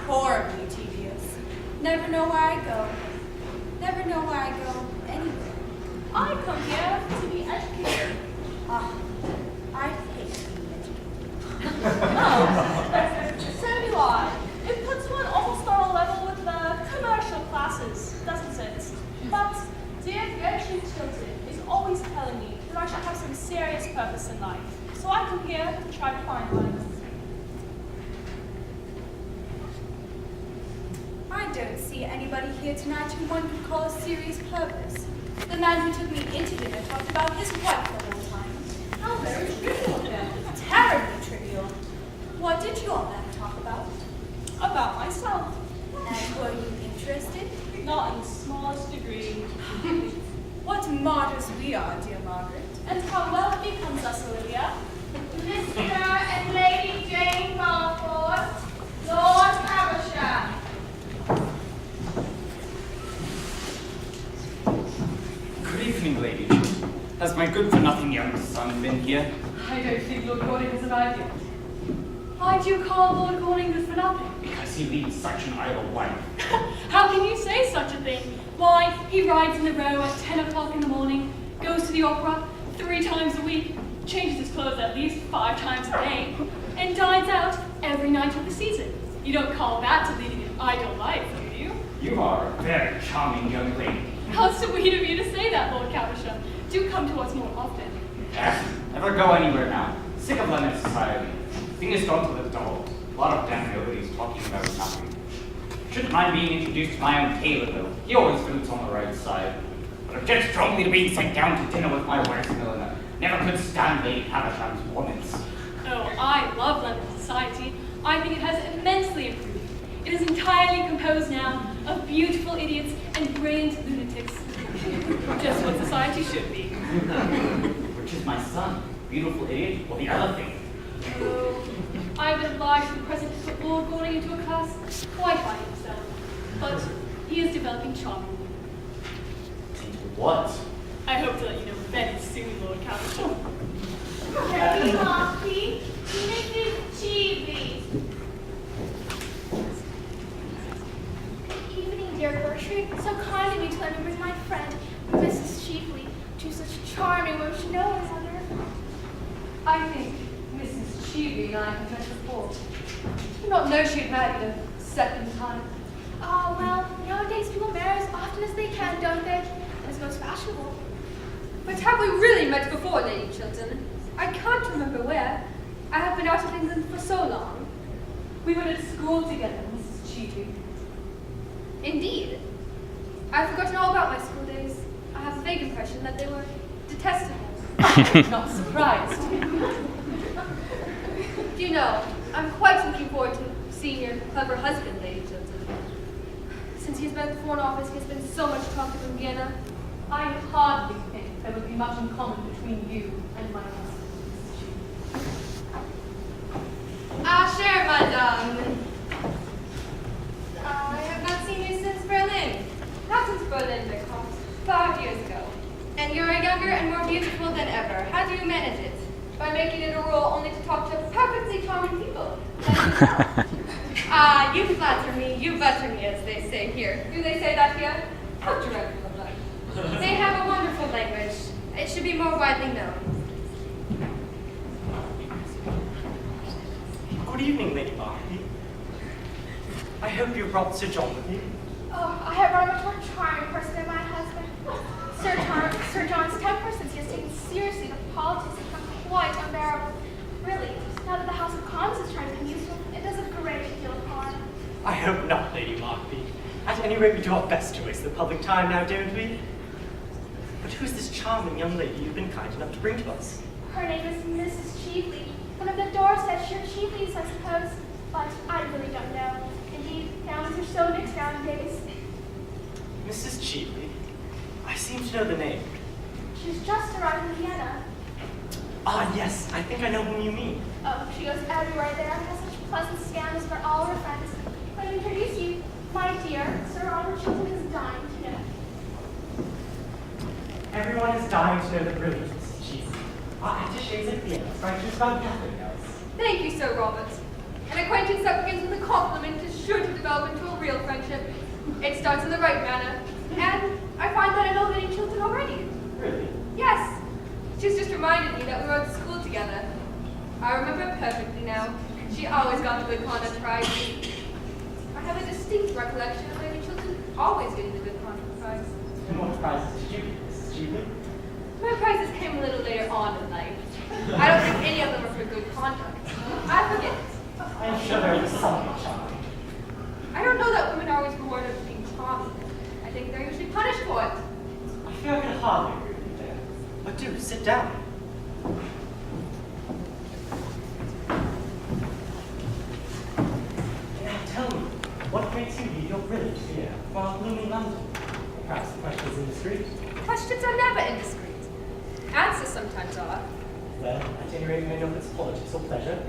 horribly tedious. Never know where I go. Never know where I go anywhere. I come here to be educated. I hate being educated. Oh, so do I. It puts one almost on a level with the commercial classes, doesn't it? But dear Gertrude Tilton is always telling me that I should have some serious purpose in life. So I come here to try to find one. I don't see anybody here tonight who one could call a serious purpose. The man who took me into dinner talked about his wife the whole time. How very trivial of him. Terribly trivial. What did you all then talk about? About myself. And were you interested? Not in the smallest degree. What martyrs we are, dear Margaret. And how well it becomes us, Olivia. Mr. and Lady Jane Balfour, Lord Caversham. Good evening, lady. Has my good-for-nothing young son been here? I don't think Lord Goring has arrived yet. Why do you call Lord Goring good for nothing? Because he leads such an idle life. How can you say such a thing? Why, he rides in the Row at 10 o'clock in the morning, goes to the opera 3 times a week, changes his clothes at least 5 times a day, and dines out every night of the season. You don't call that to leading an idle life, do you? You are a very charming young lady. How sweet of you to say that, Lord Caversham. Do come to us more often. Never go anywhere now. Sick of London society. Thing is gone to the dogs. A lot of damn nobodies talking about nothing. Shouldn't mind being introduced to my own tailor, though. He always votes on the right side. But object strongly to being sent down to dinner with my wife's milliner. Never could stand Lady Haversham's warnings. Oh, I love London society. I think it has immensely improved. It is entirely composed now of beautiful idiots and brilliant lunatics. Just what society should be. Which is my son? Beautiful idiot or the other thing? Oh, I would advise the president to put Lord Goring into a class quite by himself. But he is developing charmingly. Into what? I hope to let you know very soon, Lord Caversham. Happy Marky, Mrs. Cheevy. Good evening, dear Gertrude. So kind of you to let me bring my friend, Mrs. Sheapley, to such a charming woman. She knows under. I think Mrs. Cheevy and I have met before. I do not know she had married a second time. Oh, well, nowadays people marry as often as they can, don't they? It's most fashionable. But have we really met before, Lady Chilton? I can't remember where. I have been out of England for so long. We went to school together, Mrs. Cheevy. Indeed. I've forgotten all about my school days. I have a vague impression that they were detestable. I'm not surprised. Do you know, I'm quite looking forward to seeing your clever husband, Lady Chilton. Since he's been at the Foreign Office, he has been so much talk of in Vienna. I hardly think there would be much in common between you and my husband, Mrs. Cheevy. Cher, madame. I have not seen you since Berlin. Not since Berlin, Vicomte. 5 years ago. And you're younger and more beautiful than ever. How do you manage it? By making it a rule only to talk to perfectly charming people. Ah, you flatter me, you butter me, as they say here. Do they say that here? How dreadful of them. They have a wonderful language. It should be more widely known. Good evening, Lady Marky. I hope you brought Sir John with you. Oh, I have run a much more charming person than my husband. Sir John's temper, since he has taken seriously the politics, has become quite unbearable. Really, now that the House of Commons is trying to become useful, it does a great deal of harm. I hope not, Lady Marky. At any rate, we do our best to waste the public time now, don't we? But who's this charming young lady you've been kind enough to bring to us? Her name is Mrs. Cheevely, one of the Dorsetshire Cheeveleys, I suppose, but I really don't know. Indeed, gowns are so mixed nowadays. Mrs. Cheevely? I seem to know the name. She's just arrived in Vienna. Ah, yes, I think I know whom you mean. Oh, she goes everywhere there and has such pleasant scandals for all her friends. Let me introduce you, my dear. Sir Robert Chilton is dying to know. Everyone is dying to know the brilliant Mrs. Cheevely. Our attaches at Vienna, Franklin's Van Catherine knows. Thank you, Sir Robert. An acquaintance that begins with a compliment is sure to develop into a real friendship. It starts in the right manner, and I find that I know many children already. Really? Yes, she's just reminded me that we were at school together. I remember perfectly now. She always got the good conduct prize. I have a distinct recollection of Lady Chilton always getting the good conduct prize. And what prizes did you get, Mrs. Cheveley? My prizes came a little later on in life. I don't think any of them were for good conduct. I forget. I am sure there is something charming. I don't know that women are always rewarded for being charming. I think they're usually punished for it. I fear I can hardly agree with you there. But do, sit down. Now tell me, what makes you leave your village here while gloomy London? Perhaps the questions indiscreet. Questions are never indiscreet. Answers sometimes are. Well, at any rate, you may know if it's politics or pleasure.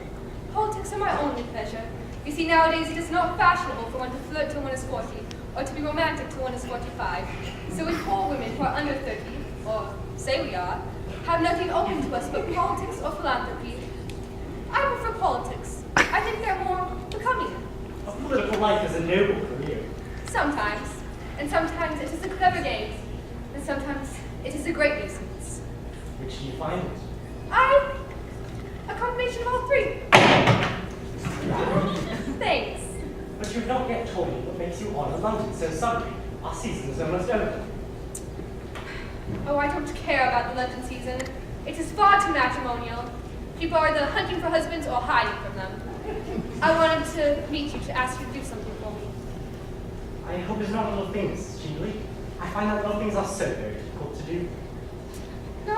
Politics are my only pleasure. You see, nowadays it is not fashionable for one to flirt till one is 40, or to be romantic till one is 45. So we poor women who are under 30, or say we are, have nothing open to us but politics or philanthropy. I prefer politics. I think they're more becoming. A political life is a noble career. Sometimes. And sometimes it is a clever game. And sometimes it is a great nuisance. Which do you find it? A combination of all three. Thanks. But you've not yet told me what makes you honor London so suddenly. Our season is almost over. Oh, I don't care about the London season. It is far too matrimonial. People are either hunting for husbands or hiding from them. I wanted to meet you to ask you to do something for me. I hope it's not little things, Cheveley. I find that little things are so very difficult to do. No,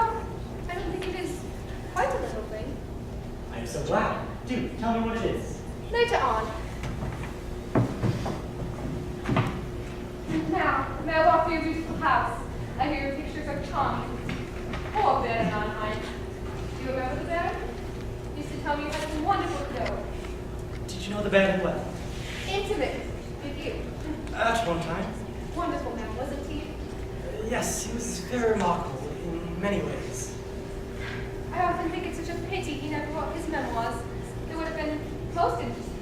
I don't think it is quite a little thing. I am so glad. Do, tell me what it is. Later on. Now, may I walk through your beautiful house? I hear your pictures are charming. Poor Baron Arnheim. Do you remember the Baron? He used to tell me you had some wonderful clothes. Did you know the Baron well? Intimate with you. At one time. Wonderful man, wasn't he? Yes, he was very remarkable in many ways. I often think it's such a pity he never wrote his memoirs. They would have been most interesting.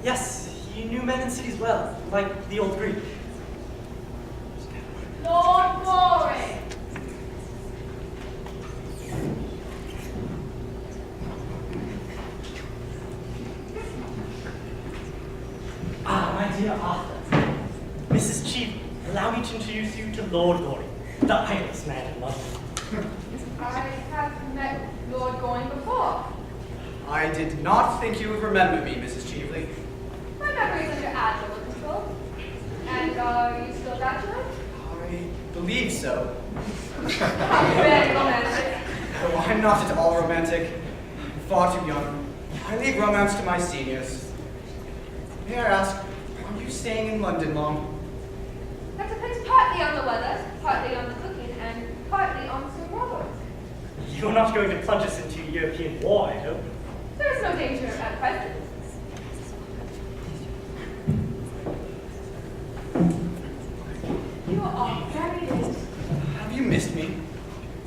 Yes, he knew men in cities well, like the old Greek. Lord Warwick. Ah, my dear Arthur. Mrs. Cheveley, allow me to introduce you to Lord Goring, the idlest man in London. I have met Lord Goring before. I did not think you would remember me, Mrs. Cheveley. My memory is under admirable control. And are you still a bachelor? I believe so. Very romantic. Oh, I'm not at all romantic. I'm far too young. I leave romance to my seniors. May I ask, are you staying in London long? That depends partly on the weather, partly on the cooking, and partly on Sir Robert. You're not going to plunge us into European war, I hope. There is no danger at present. You are very late. Have you missed me?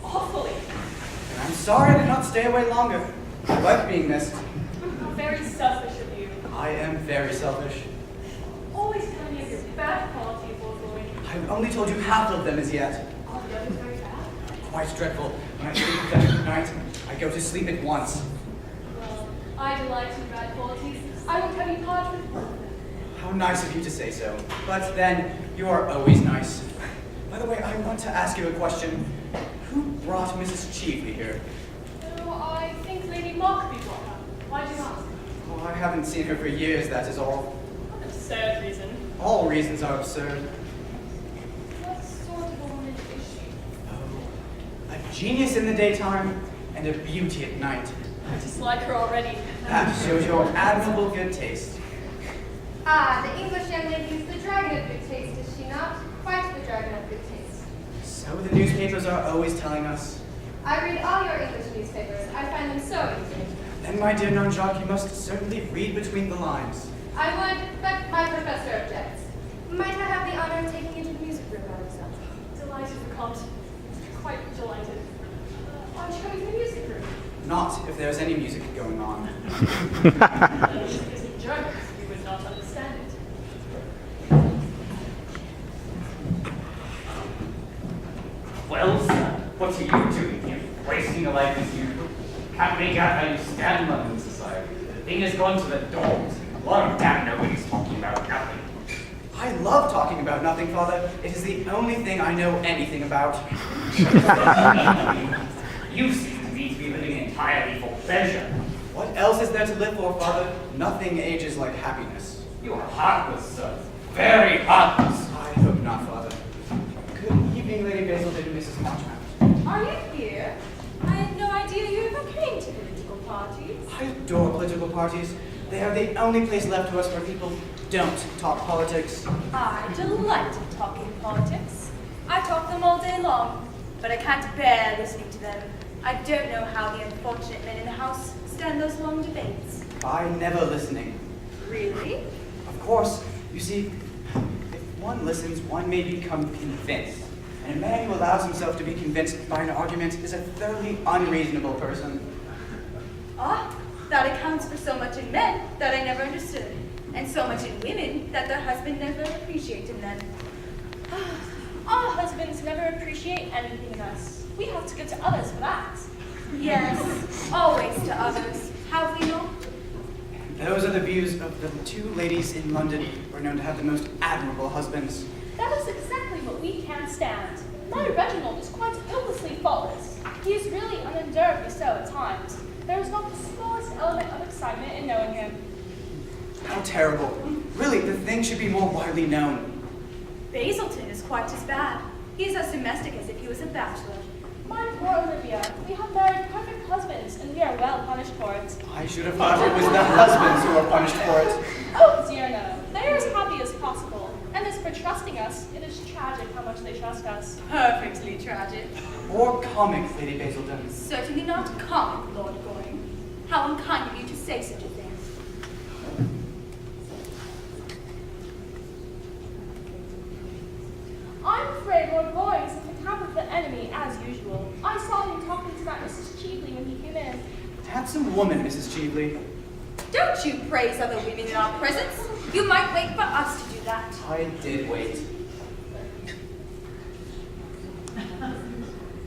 Awfully. And I'm sorry I did not stay away longer. I like being missed. How very selfish of you. I am very selfish. Always telling me of your bad qualities, Lord Goring. I've only told you half of them as yet. Are the others very bad? Quite dreadful. When I sleep with them at night, I go to sleep at once. Well, I delight in bad qualities. I won't have you part with one of them. How nice of you to say so. But then, you are always nice. By the way, I want to ask you a question. Who brought Mrs. Cheveley here? Oh, I think Lady Markby brought her. Why do you ask? Oh, I haven't seen her for years, that is all. An absurd reason. All reasons are absurd. What sort of a woman is she? Oh, a genius in the daytime and a beauty at night. I dislike her already. That shows your admirable good taste. Ah, the English young lady is the dragon of good taste, is she not? Quite the dragon of good taste. So the newspapers are always telling us. I read all your English newspapers. I find them so interesting. Then, my dear non-Jacques, you must certainly read between the lines. I would, but my professor objects. Might I have the honor of taking you to the music room by myself? Delighted, Vicomte. Quite delighted. Aren't you coming to the music room? Not if there's any music going on. The music is a joke. You would not understand it. Well, sir, what are you doing here? Wasting your life as usual? Can't make out how you stand London society. The thing has gone to the dogs. A lot of damn nobody's talking about nothing. I love talking about nothing, Father. It is the only thing I know anything about. You seem to me to be living entirely for pleasure. What else is there to live for, Father? Nothing ages like happiness. You are heartless, sir. Very heartless. I hope not, Father. Good evening, Lady Basildon and Mrs. Marchmont. Are you here? I had no idea you ever came to political parties. I adore political parties. They are the only place left to us where people don't talk politics. I delight in talking politics. I talk them all day long, but I can't bear listening to them. I don't know how the unfortunate men in the House stand those long debates. By never listening. Really? Of course, you see, if one listens, one may become convinced. And a man who allows himself to be convinced by an argument is a thoroughly unreasonable person. Ah, that accounts for so much in men that I never understood, and so much in women that their husband never appreciated them. Our husbands never appreciate anything in us. We have to go to others for that. Yes, always to others. Have we not? Those are the views of the two ladies in London who are known to have the most admirable husbands. That is exactly what we can't stand. My Reginald is quite hopelessly faultless. He is really unendurably so at times. There is not the smallest element of excitement in knowing him. How terrible. Really, the thing should be more widely known. Basilton is quite as bad. He is as domestic as if he was a bachelor. My poor Olivia, we have married perfect husbands, and we are well punished for it. I should have thought it was the husbands who are punished for it. Oh dear no, they are as happy as possible. And as for trusting us, it is tragic how much they trust us. Perfectly tragic. Or comic, Lady Basildon. Certainly not comic, Lord Goring. How unkind of you to say such a thing. I'm afraid Lord Goring is in the camp of the enemy, as usual. I saw him talking to that Mrs. Cheveley when he came in. Handsome woman, Mrs. Cheveley. Don't you praise other women in our presence. You might wait for us to do that. I did wait.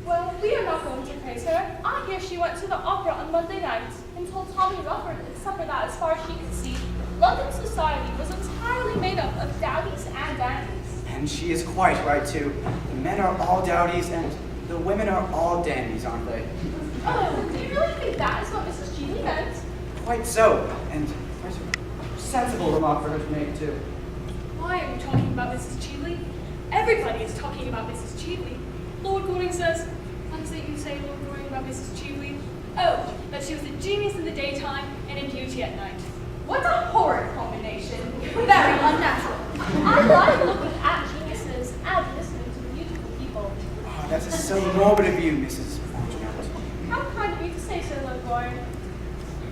Well, we are not going to praise her. I hear she went to the opera on Monday night and told Tommy Rufford at supper that, as far as she could see, London society was entirely made up of dowdies and dandies. And she is quite right, too. The men are all dowdies, and the women are all dandies, aren't they? Oh, do you really think that is what Mrs. Cheveley meant? Quite so, and quite a sensible remark for her to make, too. Why are you talking about Mrs. Cheveley? Everybody is talking about Mrs. Cheveley. Lord Goring says, what is it you say, Lord Goring, about Mrs. Cheveley? Oh, that she was a genius in the daytime and a beauty at night. What a horrid combination. Very unnatural. I like looking at geniuses and listening to beautiful people. Oh, that is so morbid of you, Mrs. Marchmont. How kind of you to say so, Lord Goring.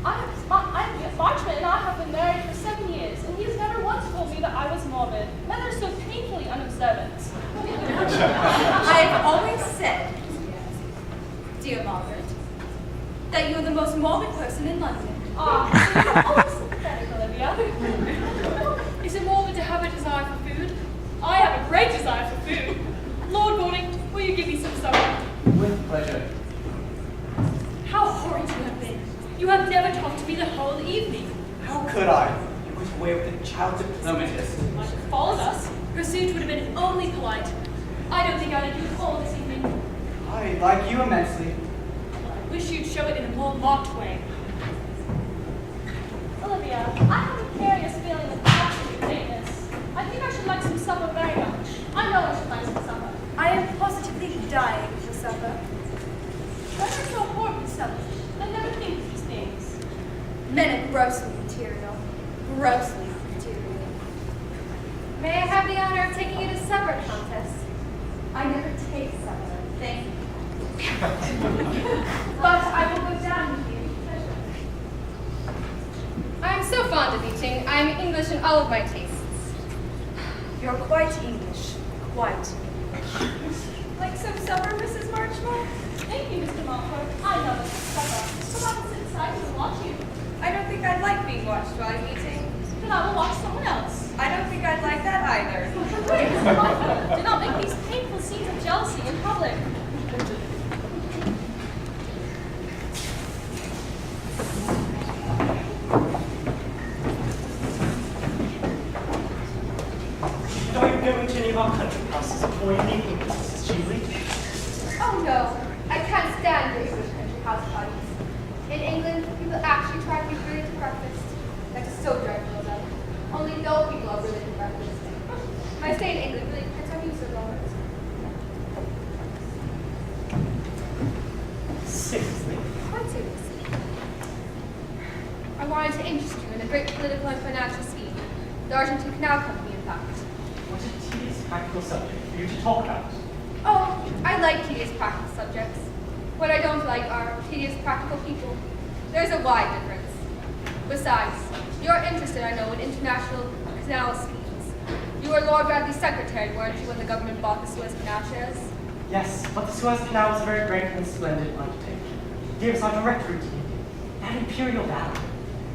Marchmont and I have been married for 7 years, and he has never once told me that I was morbid. Men are so painfully unobservant. I have always said, dear Margaret, that you are the most morbid person in London. You're always sympathetic, Olivia. Is it morbid to have a desire for food? I have a great desire for food. Lord Goring, will you give me some supper? With pleasure. How horrid you have been. You have never talked to me the whole evening. How could I? I went away with a child diplomatist. You might have followed us. Pursuit would have been only polite. I don't think I like you at all this evening. I like you immensely. I wish you'd show it in a more marked way. Olivia, I have a curious feeling of absolute greatness. I think I should like some supper very much. I know I should like some supper. I am positively dying for supper. Men are so horribly selfish. I never think of these things. Men are grossly material. Grossly material. May I have the honor of taking you to supper, Countess? I never take supper, thank you. But I will go down with you. I'm so fond of eating. I'm English in all of my tastes. You're quite English. Quite. Like some supper, Mrs. Marchmont? Thank you, Mr. Montfort. I know this is supper. Come on and sit inside and watch you. I don't think I'd like being watched while I'm eating. Then I will watch someone else. I don't think I'd like that either. Wait, Mr. Montfort, do not make these painful scenes of jealousy in public. before you leave England, Mrs. Cheveley. Oh no, I can't stand your English country house parties. In England, people actually try to be brilliant at breakfast. That is so dreadful of them. Only no people are brilliant at breakfast. My stay in England really depends on you, Sir Robert. Seriously? Quite seriously. I wanted to interest you in a great political and financial scheme. The Argentine Canal Company, in fact. What a tedious practical subject for you to talk about. Oh, I like tedious practical subjects. What I don't like are tedious practical people. There's a wide difference. Besides, you're interested, I know, in international canal schemes. You were Lord Bradley's secretary, weren't you, when the government bought the Suez Canal shares? Yes, but the Suez Canal was a very great and splendid undertaking. It gave us our direct route to India, and imperial value.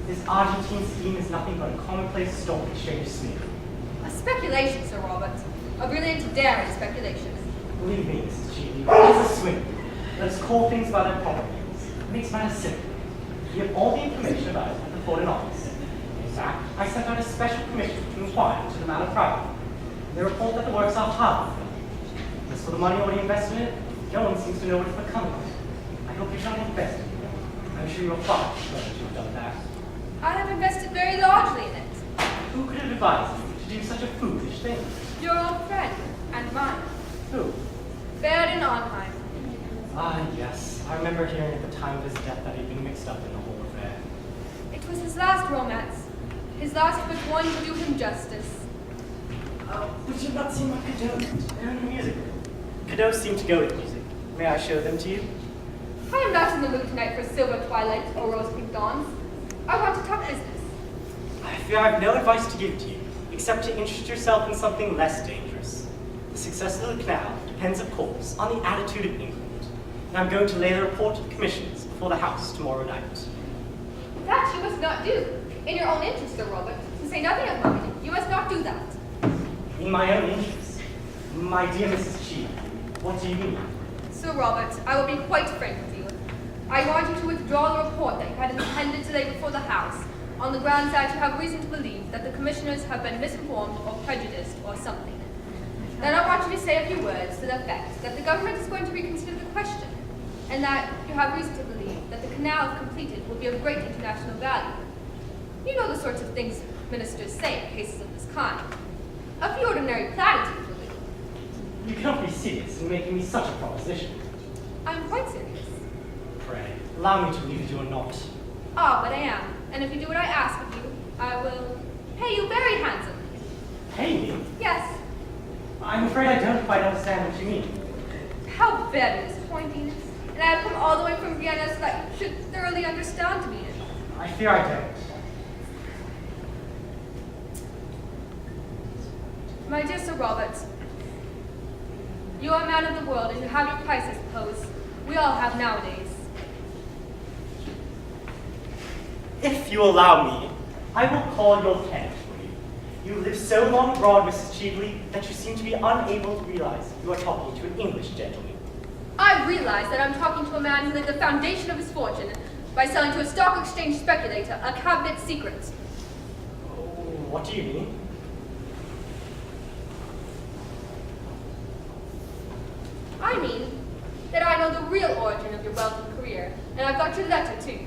This Argentine scheme is nothing but a commonplace stock exchange smear. A speculation, Sir Robert. A brilliant, daring speculation. Believe me, Mrs. Cheveley, it is a swing. Let us call things by their proper names. It makes matters simple. We have all the information about it at the Foreign Office. In fact, I sent out a special commission to inquire into the matter privately. They report that the works are highly funded. As for the money already invested in it, no one seems to know what is becoming of it. I hope you shall invest in it. I'm sure you are far glad that you have done that. I have invested very largely in it. Who could have advised you to do such a foolish thing? Your old friend, and mine. Who? Baron Arnheim. Ah, yes. I remember hearing at the time of his death that he'd been mixed up in the whole affair. It was his last romance. His last but one to do him justice. Would you not see my cadeaux? They're in the music room. Cadeaux seem to go with music. May I show them to you? I am not in the mood tonight for silver twilight or rose pink dawns. I want to talk business. I fear I have no advice to give to you, except to interest yourself in something less dangerous. The success of the canal depends, of course, on the attitude of England. And I'm going to lay the report to the commissioners before the House tomorrow night. That you must not do. In your own interest, Sir Robert. To say nothing of mine, you must not do that. In my own interest? My dear Mrs. Cheveley, what do you mean? Sir Robert, I will be quite frank with you. I want you to withdraw the report that you had intended to lay before the House, on the grounds that you have reason to believe that the commissioners have been misinformed or prejudiced or something. Then I want you to say a few words to the effect that the government is going to reconsider the question, and that you have reason to believe that the canal, if completed, will be of great international value. You know the sorts of things ministers say in cases of this kind. A few ordinary platitudes will do. You cannot be serious in making me such a proposition. I'm quite serious. Pray, allow me to believe that you are not. Ah, but I am. And if you do what I ask of you, I will pay you very handsomely. Pay me? Yes. I'm afraid I don't quite understand what you mean. How very disappointing. And I have come all the way from Vienna so that you should thoroughly understand me. I fear I don't. My dear Sir Robert, you are a man of the world and you have your price, I suppose. We all have nowadays. If you allow me, I will call your tenant for you. You live so long abroad, Mrs. Cheveley, that you seem to be unable to realize you are talking to an English gentleman. I realize that I'm talking to a man who laid the foundation of his fortune by selling to a stock exchange speculator a cabinet secret. What do you mean? I mean that I know the real origin of your wealth and career, and I've got your letter too.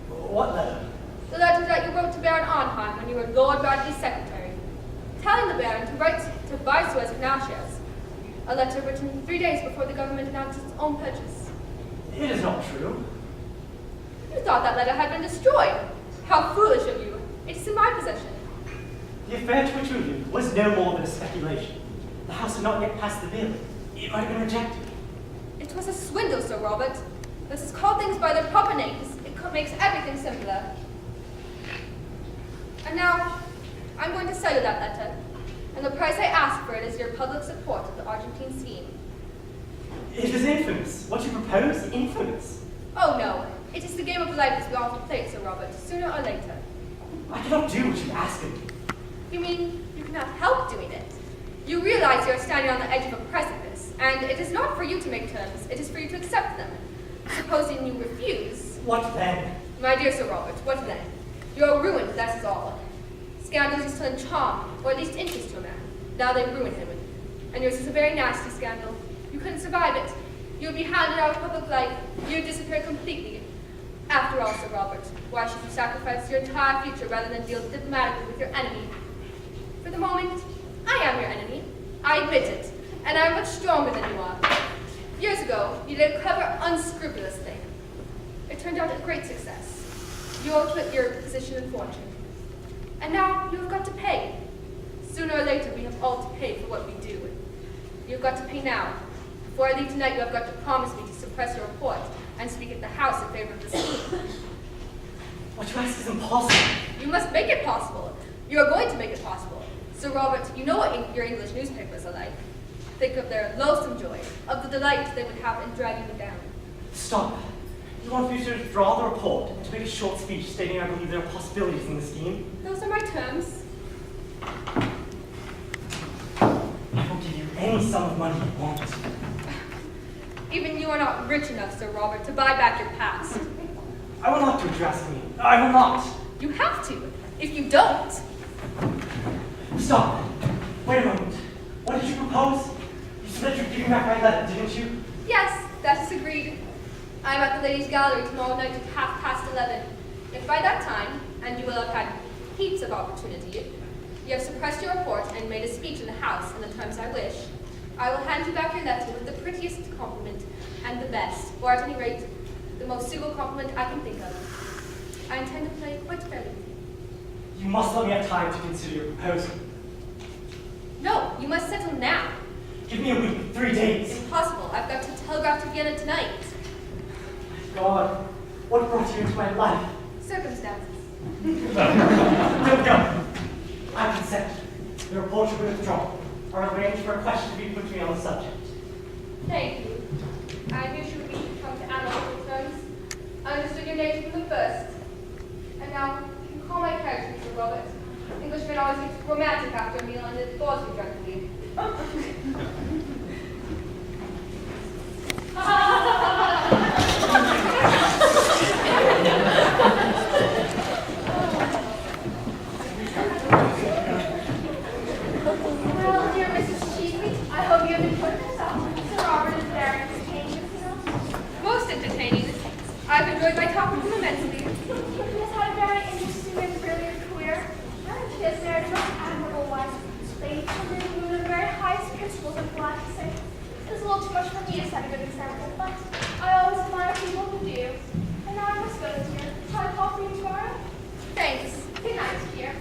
What letter? The letter that you wrote to Baron Arnheim when you were Lord Bradley's secretary, telling the Baron to buy Suez Canal shares. A letter written 3 days before the government announced its own purchase. It is not true. You thought that letter had been destroyed. How foolish of you. It is in my possession. The affair to which you allude was no more than a speculation. The House had not yet passed the bill. It might have been rejected. It was a swindle, Sir Robert. Let us call things by their proper names. It makes everything simpler. And now, I'm going to sell you that letter. And the price I ask for it is your public support of the Argentine scheme. It is infamous. What you propose is infamous. Oh no, it is the game of life as we often play, Sir Robert, sooner or later. I cannot do what you ask of me. You mean you cannot help doing it? You realize you are standing on the edge of a precipice, and it is not for you to make terms, it is for you to accept them. Supposing you refuse... What then? My dear Sir Robert, what then? You are ruined, that is all. Scandals used to lend charm, or at least interest to a man. Now they ruin him. And yours is a very nasty scandal. You couldn't survive it. You would be hounded out of public life. You would disappear completely. After all, Sir Robert, why should you sacrifice your entire future rather than deal diplomatically with your enemy? For the moment, I am your enemy. I admit it. And I'm much stronger than you are. Years ago, you did a clever, unscrupulous thing. It turned out a great success. You ultimately your position and fortune. And now you have got to pay. Sooner or later, we have all to pay for what we do. You've got to pay now. Before I leave tonight, you have got to promise me to suppress your report and speak at the House in favor of the scheme. What you ask is impossible. You must make it possible. You are going to make it possible. Sir Robert, you know what your English newspapers are like. Think of their loathsome joy, of the delight they would have in dragging you down. Stop. You want me to withdraw the report and to make a short speech stating I believe there are possibilities in the scheme? Those are my terms. I will give you any sum of money you want. Even you are not rich enough, Sir Robert, to buy back your past. I will not to address me. I will not. You have to. If you don't, Stop. Wait a moment. What did you propose? You said you'd give me back my letter, didn't you? yes, that is agreed. I am at the ladies' gallery tomorrow night at 11:30. If by that time, and you will have had heaps of opportunity, you have suppressed your report and made a speech in the House in the terms I wish, I will hand you back your letter with the prettiest compliment and the best, or at any rate, the most suitable compliment I can think of. I intend to play quite fairly. You must let me have time to consider your proposal. No, you must settle now. Give me a week, 3 days. Impossible. I've got to telegraph to Vienna tonight. God, what brought you into my life? Circumstances. Don't go. I consent. The report should be withdrawn, or arrange for a question to be put to me on the subject. Thank you. I knew she would be come to analytical terms. I understood your nature from the first. And now, you can call my character, Mr. Robert. Englishmen always get romantic after a meal, and it bores me dreadfully. Well, dear Mrs. Cheesley, I hope you have enjoyed yourself. Sir Robert is very entertaining, you know. Most entertaining. I've enjoyed my talk with him immensely. He has had a very interesting and brilliant career. And he has married a most admirable wife. Lady Kimberly who have the very highest principles of politeness. It's a little too much for me to set a good example, but I always admire people who do. And now I must go, dear. Shall I call for you tomorrow? Thanks. Good night, dear.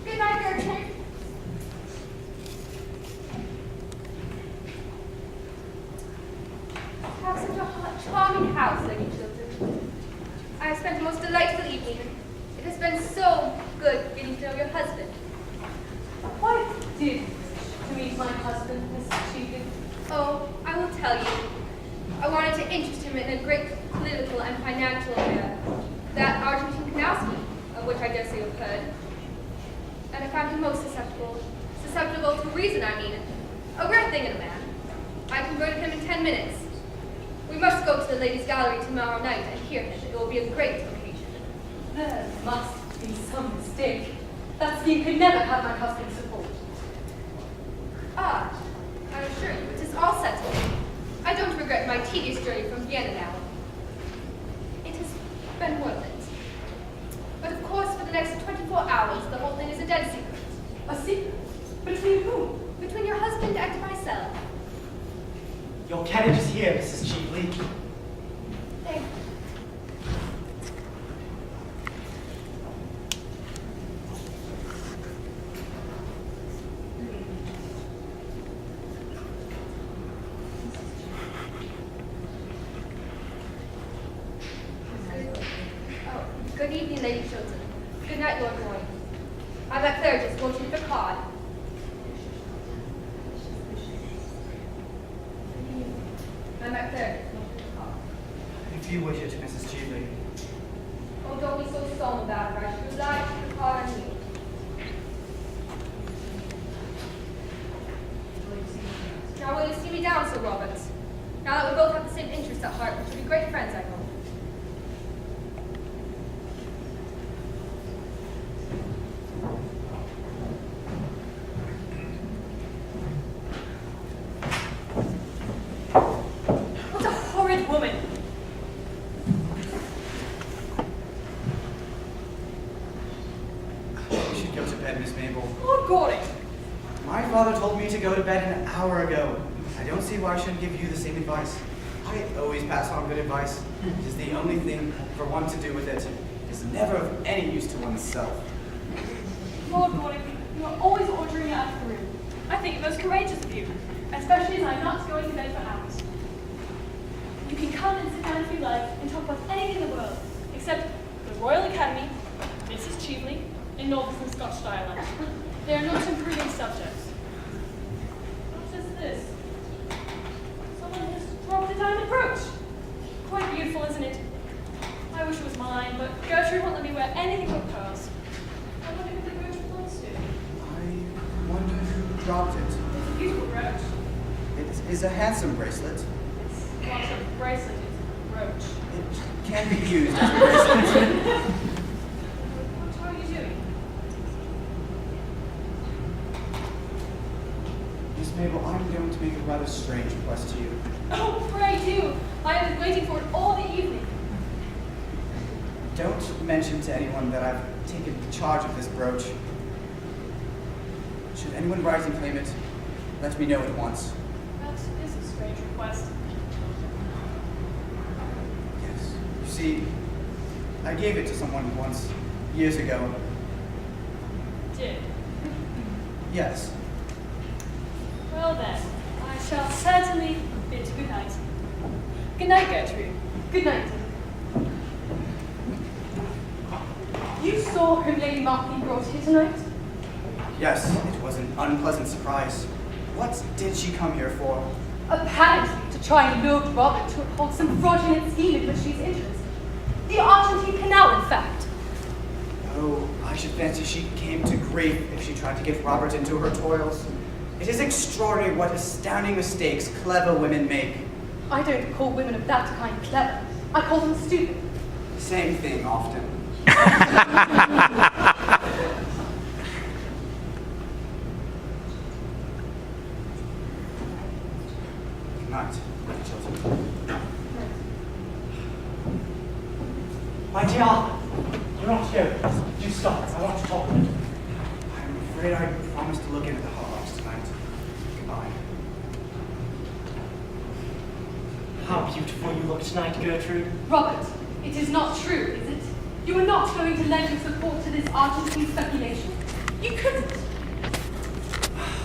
Good night, Gertrude. Have such a charming house, Lady Chilton. I have spent a most delightful evening. It has been so good getting to know your husband. What did to meet my husband, Mrs. Cheesley? Oh, I will tell you. I wanted to interest him in a great political and financial affair, that Argentine canal scheme, of which I dare say you've heard. And I found him most susceptible to reason, I mean. A rare thing in a man. I converted him in 10 minutes. We must go to the ladies' gallery tomorrow night and hear him. It will be a great occasion. There must be some mistake. That scheme could never have my husband's support. Ah, I assure you, it is all settled. I don't regret my tedious journey from Vienna now. It has been worth it. But of course, for the next 24 hours, the whole thing is a dead secret. A secret? Between whom? Between your husband and myself. Your carriage is here, Mrs. Cheesley. Thank you. Oh, good evening, Lady Chilton. Good night, Lord Roy. I'm at Claridge's. Won't you leave a card? I'm at Claridge's. Won't you leave a card? If you wish it, Mrs. Cheesley. Oh, don't be so solemn about it. I should rely to the card on you. Now will you see me down, Sir Robert? Now that we both have the same interests at heart, we should be great friends, I hope. go to bed an hour ago. I don't see why I shouldn't give you the same advice. I always pass on good advice. It is the only thing for one to do with it. It is never of any use to oneself. Lord Gordon, you are always ordering me out of the room. I think it most courageous of you, especially as I'm not going to bed for hours. You can come and sit down if you like and talk about anything in the world, except the Royal Academy, Mrs. Cheveley, and novels in Scotch dialect. They are not improving subjects. What is this? Someone has dropped a diamond brooch. Quite beautiful, isn't it? I wish it was mine, but Gertrude won't let me wear anything but pearls. I wonder who the brooch belongs to. I wonder who dropped it. It's a beautiful brooch. It is a handsome bracelet. It's not a bracelet, it's a brooch. It can be used as a bracelet. What are you doing? Miss Mabel, I'm going to make a rather strange request to you. Oh, pray do. I have been waiting for it all the evening. Don't mention to anyone that I've taken charge of this brooch. Should anyone rise and claim it, let me know at once. That is a strange request. Yes. You see, I gave it to someone once, years ago. Did. Yes. Well then, I shall certainly bid good night. Good night, Gertrude. Good night. You saw whom Lady Markley brought here tonight? Yes, it was an unpleasant surprise. What did she come here for? Apparently to try and lure Robert to uphold some fraudulent scheme in which she's interested. The Argentine Canal, in fact. Oh, I should fancy she came to grief if she tried to get Robert into her toils. It is extraordinary what astounding mistakes clever women make. I don't call women of that kind clever. I call them stupid. Same thing often. Good night, children. My dear Arthur, you're not here. Do stop. I want to talk with you. I'm afraid I promised to look into the Hogwarts tonight. Goodbye. How beautiful you look tonight, Gertrude. Robert, it is not true, is it? You are not going to lend your support to this Argentine speculation. You couldn't.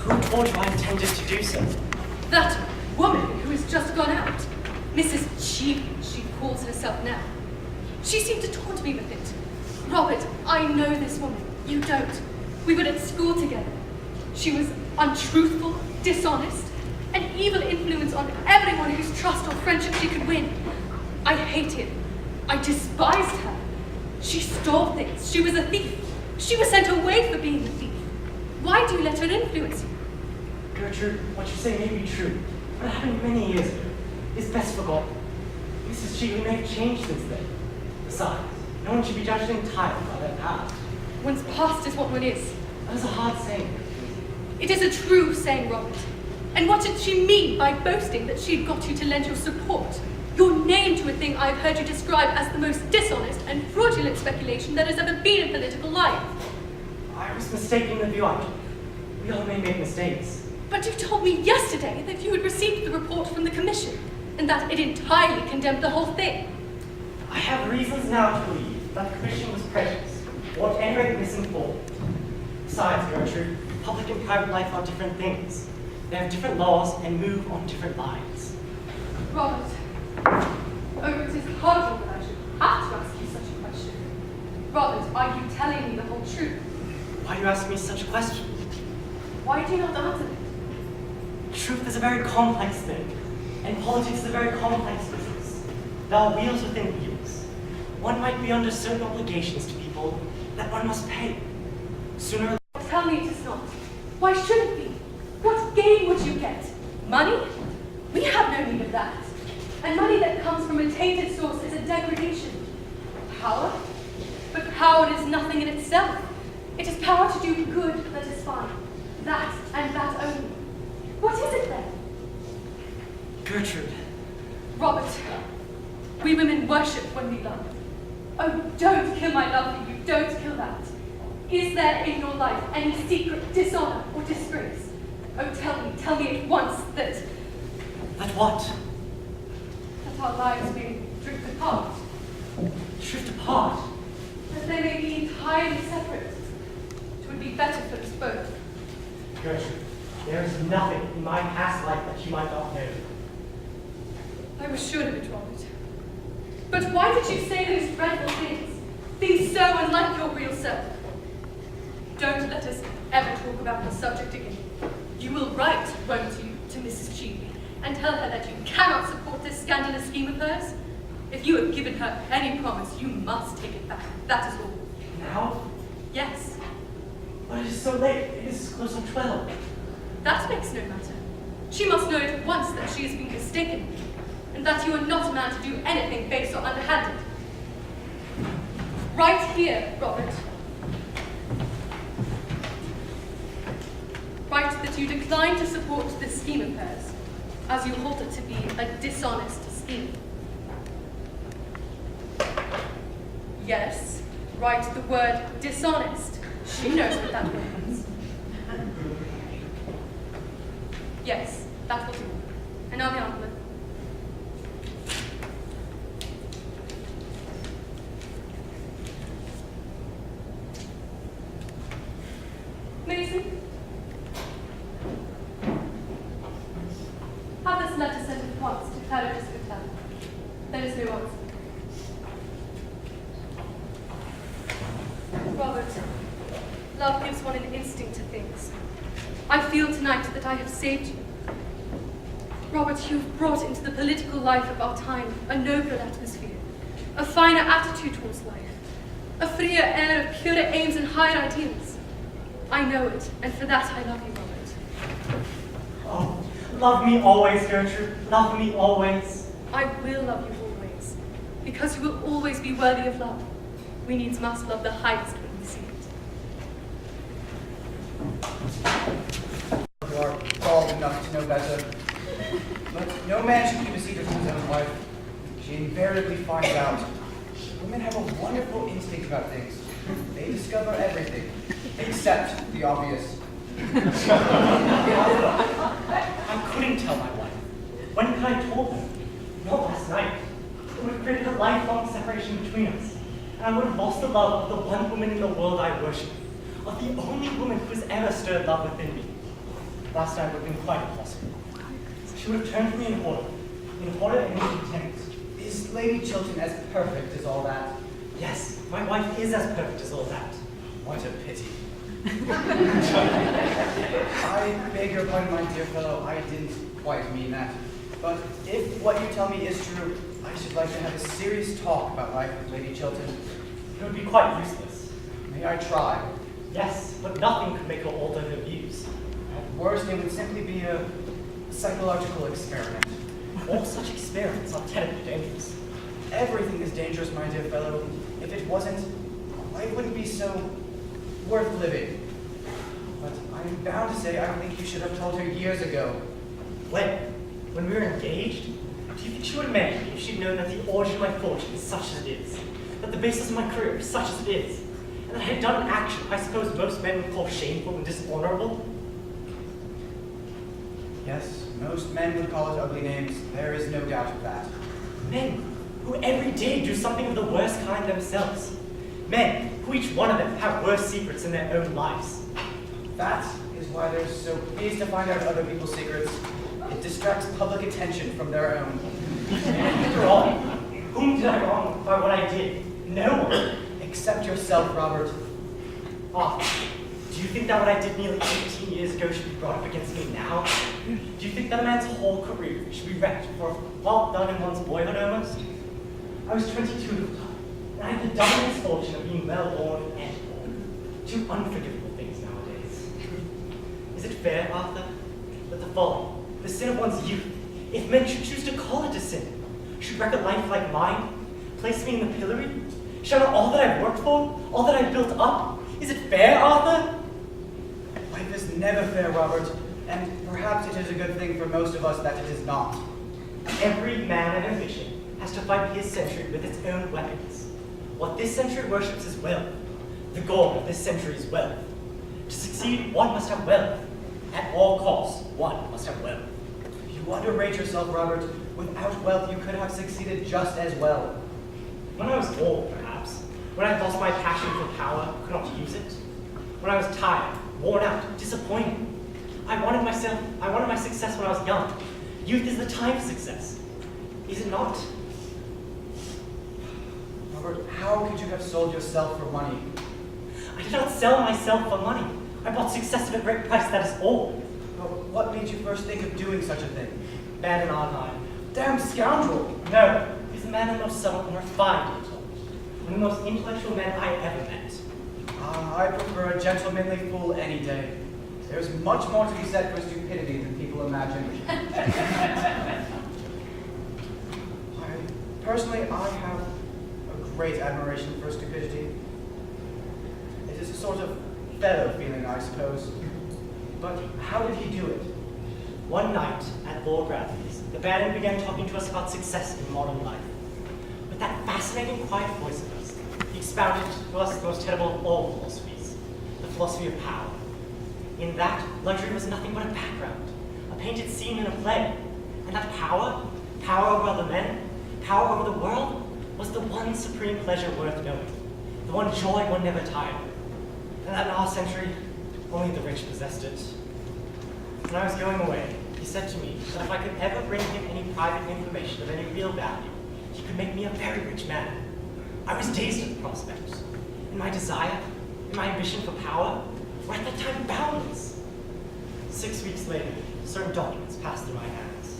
Who told you I intended to do so? That woman who has just gone out, Mrs. Cheveley, she calls herself now. She seemed to taunt me with it. Robert, I know this woman. You don't. We were at school together. She was untruthful, dishonest, an evil influence on everyone whose trust or friendship she could win. I hated, I despised her. She stole things. She was a thief. She was sent away for being a thief. Why do you let her influence you? Gertrude, what you say may be true, but it happened many years ago. It's best forgotten. Mrs. Cheveley may have changed since then. Besides, no one should be judged entirely by their past. One's past is what one is. That is a hard saying. It is a true saying, Robert. And what did she mean by boasting that she'd got you to lend your support? Your name to a thing I've heard you describe as the most dishonest and fraudulent speculation that has ever been in political life. I was mistaken in the view I took. We all may make mistakes. But you told me yesterday that you had received the report from the commission, and that it entirely condemned the whole thing. I have reasons now to believe that the commission was prejudiced, or at any rate misinformed. Besides, Gertrude, public and private life are different things. They have different laws and move on different lines. Robert, oh, it is horrible that I should have to ask you such a question. Robert, are you telling me the whole truth? Why do you ask me such a question? Why do you not answer it? Truth is a very complex thing, and politics is a very complex business. There are wheels within wheels. One might be under certain obligations to people that one must pay. Sooner or later. Tell me it is not. Why should it be? What gain would you get? Money? We have no need of that. And money that comes from a tainted source is a degradation. Power? But power is nothing in itself. It is power to do good that is fine. That and that only. What is it then? Gertrude. Robert, we women worship when we love. Oh, don't kill my love for you. Don't kill that. Is there in your life any secret dishonor or disgrace? Oh, tell me at once that That what? our lives may drift apart, Drift apart? that they may be entirely separate. It would be better for us both. Gertrude, there is nothing in my past life that you might not know. I was sure of it, Robert. But why did you say those dreadful things? Things so unlike your real self. Don't let us ever talk about the subject again. You will write, won't you, to Mrs. Cheeley, and tell her that you cannot support this scandalous scheme of hers? If you have given her any promise, you must take it back. That is all. Now? Yes, But it is so late. It is close on 12. that makes no matter. She must know at once that she has been mistaken, and that you are not a man to do anything base or underhanded. Right here, Robert. Write that you decline to support this scheme of hers, as you hold it to be a dishonest scheme. Yes, write the word dishonest. She knows what that means. Yes, that will do. And now the envelope. Mason, have this letter sent at once to Claridge's Hotel. There is no answer. Robert, love gives one an instinct to things. I feel tonight that I have saved you. Robert, you've brought into the political life of our time a nobler atmosphere, a finer attitude towards life, a freer air of purer aims and higher ideals. I know it, and for that I love you, Robert. Oh, love me always, Gertrude. Love me always. I will love you always, because you will always be worthy of love. We needs must love the highest when we see it. You are bald enough to know better. But no man should keep a secret from his own wife. She invariably finds out. Women have a wonderful instinct about things. They discover everything, except the obvious. I couldn't tell my wife. When could I told her? Not last night. It would have created a lifelong separation between us. And I would have lost the love of the one woman in the world I worship, of the only woman who has ever stirred love within me. Last night would have been quite impossible. She would have turned from me in horror and in contempt. Is Lady Chilton as perfect as all that? Yes, my wife is as perfect as all that. What a pity. I beg your pardon, my dear fellow, I didn't quite mean that. But if what you tell me is true, I should like to have a serious talk about life with Lady Chilton. It would be quite useless. May I try? Yes, but nothing could make her alter her views. At worst, it would simply be a psychological experiment. All such experiments are terribly dangerous. Everything is dangerous, my dear fellow. If it wasn't, life wouldn't be so worth living. But I'm bound to say I think you should have told her years ago. When we were engaged, do you think she would have married me if she'd known that the origin of my fortune is such as it is, that the basis of my career is such as it is, and that I had done an action I suppose most men would call shameful and dishonorable? Yes, most men would call it ugly names. There is no doubt of that. Men who every day do something of the worst kind themselves. Men who each one of them have worse secrets in their own lives. That is why they're so pleased to find out other people's secrets. It distracts public attention from their own. After all, whom did I wrong by what I did? No one. Except yourself, Robert. Arthur, do you think that what I did nearly 18 years ago should be brought up against me now? Do you think that a man's whole career should be wrecked for a fault done in one's boyhood almost? I was 22 at the time, and I had the double misfortune of being well-born and born. Two unforgivable things nowadays. Is it fair, Arthur, that the folly, the sin of one's youth, if men should choose to call it a sin, should wreck a life like mine, place me in the pillory, shatter all that I've worked for, all that I've built up? Is it fair, Arthur? Life is never fair, Robert, and perhaps it is a good thing for most of us that it is not. Every man and ambition has to fight his century with its own weapons. What this century worships is wealth. The goal of this century is wealth. To succeed, one must have wealth. At all costs, one must have wealth. You underrate yourself, Robert. Without wealth, you could have succeeded just as well. When I was old, perhaps, when I lost my passion for power, could not use it, when I was tired, worn out, disappointed, I wanted my success when I was young. Youth is the time for success, is it not? Robert, how could you have sold yourself for money? I did not sell myself for money. I bought success at a great price, that is all. But what made you first think of doing such a thing? Man in Arnheim. Damn scoundrel! No, he's the man the most subtle and refined intellect. One of the most intellectual men I ever met. I prefer a gentlemanly fool any day. There's much more to be said for stupidity than people imagine. Personally, I have a great admiration for stupidity. It is a sort of fellow feeling, I suppose. But how did he do it? One night at Lord Bradley's, the baron began talking to us about success in modern life. With that fascinating, quiet voice of his, he expounded to us the most terrible of all philosophies, the philosophy of power. In that, luxury was nothing but a background, a painted scene in a play. And that power, power over other men, power over the world, was the one supreme pleasure worth knowing, the one joy one never tired of. And that in our century, only the rich possessed it. When I was going away, he said to me that if I could ever bring him any private information of any real value, he could make me a very rich man. I was dazed at the prospect, and my desire, and my ambition for power, were at that time boundless. 6 weeks later, certain documents passed through my hands.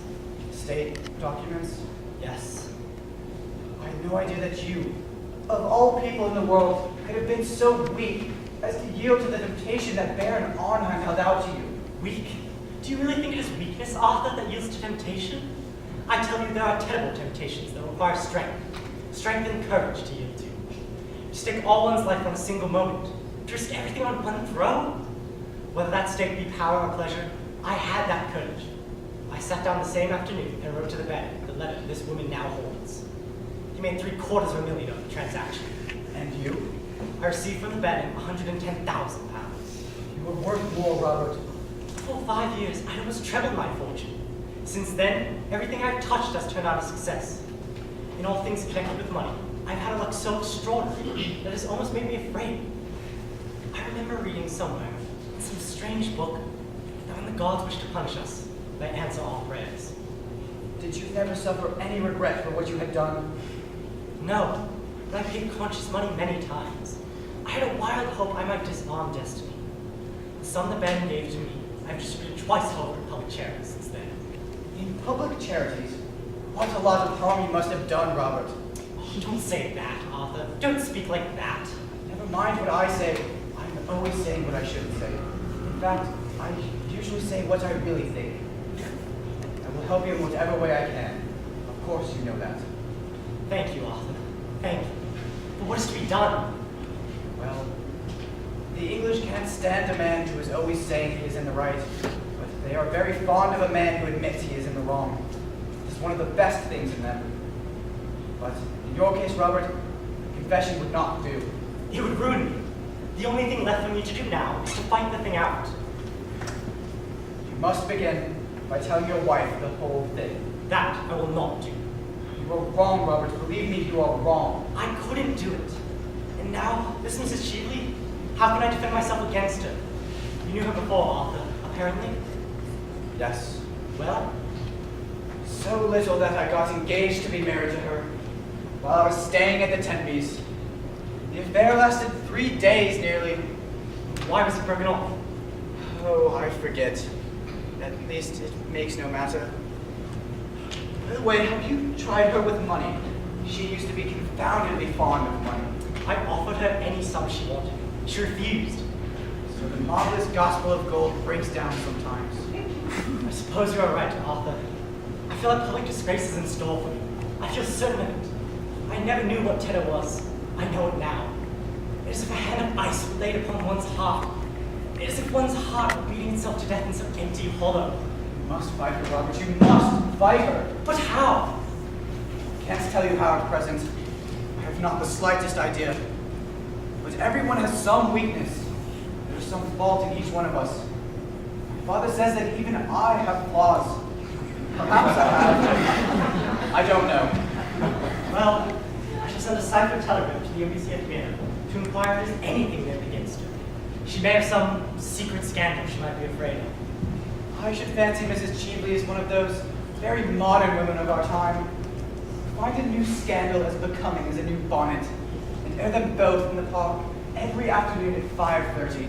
State documents? Yes. I had no idea that you, of all people in the world, could have been so weak as to yield to the temptation that Baron Arnheim held out to you. Weak? Do you really think it is weakness, Arthur, that yields to temptation? I tell you, there are terrible temptations that require strength and courage to yield to. To stake all one's life on a single moment, to risk everything on one throw? Whether that stake be power or pleasure, I had that courage. I sat down the same afternoon and wrote to the baron the letter this woman now holds. He made $750,000 of the transaction. And you? I received from the baron £110,000. You were worth more, Robert. For 5 years, I almost trebled my fortune. Since then, everything I've touched has turned out a success. In all things connected with money, I've had a luck so extraordinary that it's almost made me afraid. I remember reading somewhere, in some strange book, that when the gods wish to punish us, they answer all prayers. Did you never suffer any regret for what you had done? No, but I paid conscious money many times. I had a wild hope I might disarm destiny. The sum the baron gave to me, I've distributed twice over in public charities since then. In public charities? What a lot of harm you must have done, Robert. Oh, don't say that, Arthur. Don't speak like that. Never mind what I say. I'm always saying what I shouldn't say. In fact, I usually say what I really think. I will help you in whatever way I can. Of course you know that. Thank you, Arthur. Thank you. But what is to be done? Well, the English can't stand a man who is always saying he is in the right, but they are very fond of a man who admits he is in the wrong. It's one of the best things in them. But in your case, Robert, confession would not do. It would ruin me. The only thing left for me to do now is to fight the thing out. You must begin by telling your wife the whole thing. That I will not do. You are wrong, Robert. Believe me, you are wrong. I couldn't do it. And now, this Mrs. Shealy, how can I defend myself against her? You knew her before, Arthur, apparently. Yes. Well? So little that I got engaged to be married to her while I was staying at the Tenbys. The affair lasted 3 days nearly. Why was it broken off? Oh, I forget. At least it makes no matter. By the way, have you tried her with money? She used to be confoundedly fond of money. I offered her any sum she wanted. She refused. So the marvelous gospel of gold breaks down sometimes. I suppose you are right, Arthur. I feel like public disgrace is in store for me. I feel certain of it. I never knew what terror was. I know it now. It is as if a hand of ice were laid upon one's heart. It is as if one's heart were beating itself to death in some empty hollow. You must fight her, Robert. You must fight her. But how? I can't tell you how at present. I have not the slightest idea. But everyone has some weakness. There is some fault in each one of us. Father says that even I have flaws. Perhaps I have. I don't know. Well, I shall send a cipher telegram to the OBC at Vienna to inquire if there's anything there against her. She may have some secret scandal she might be afraid of. I should fancy Mrs. Cheveley is one of those very modern women of our time. Find a new scandal as becoming as a new bonnet, and air them both in the park every afternoon at 5:30.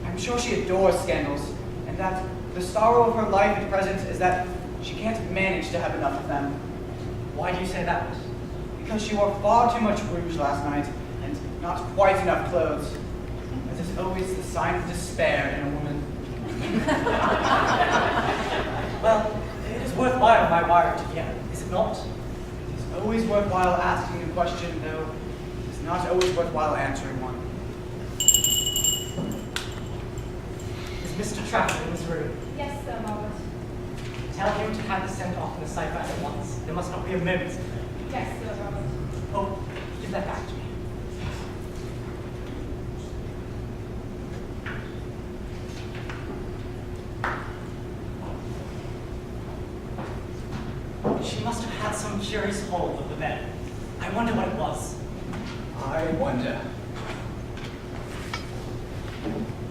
I'm sure she adores scandals, and that the sorrow of her life at present is that she can't manage to have enough of them. Why do you say that? Because she wore far too much rouge last night, and not quite enough clothes. As is always the sign of despair in a woman. Well, it is worthwhile my wire to Vienna, is it not? It is always worthwhile asking a question, though it is not always worthwhile answering one. Is Mr. Trafford in his room? Yes, Sir Robert. Tell him to have this sent off in a cipher at once. There must not be a moment's delay. Yes, Sir Robert. Oh, give that back to me. She must have had some curious hold of the bed. I wonder what it was. I wonder.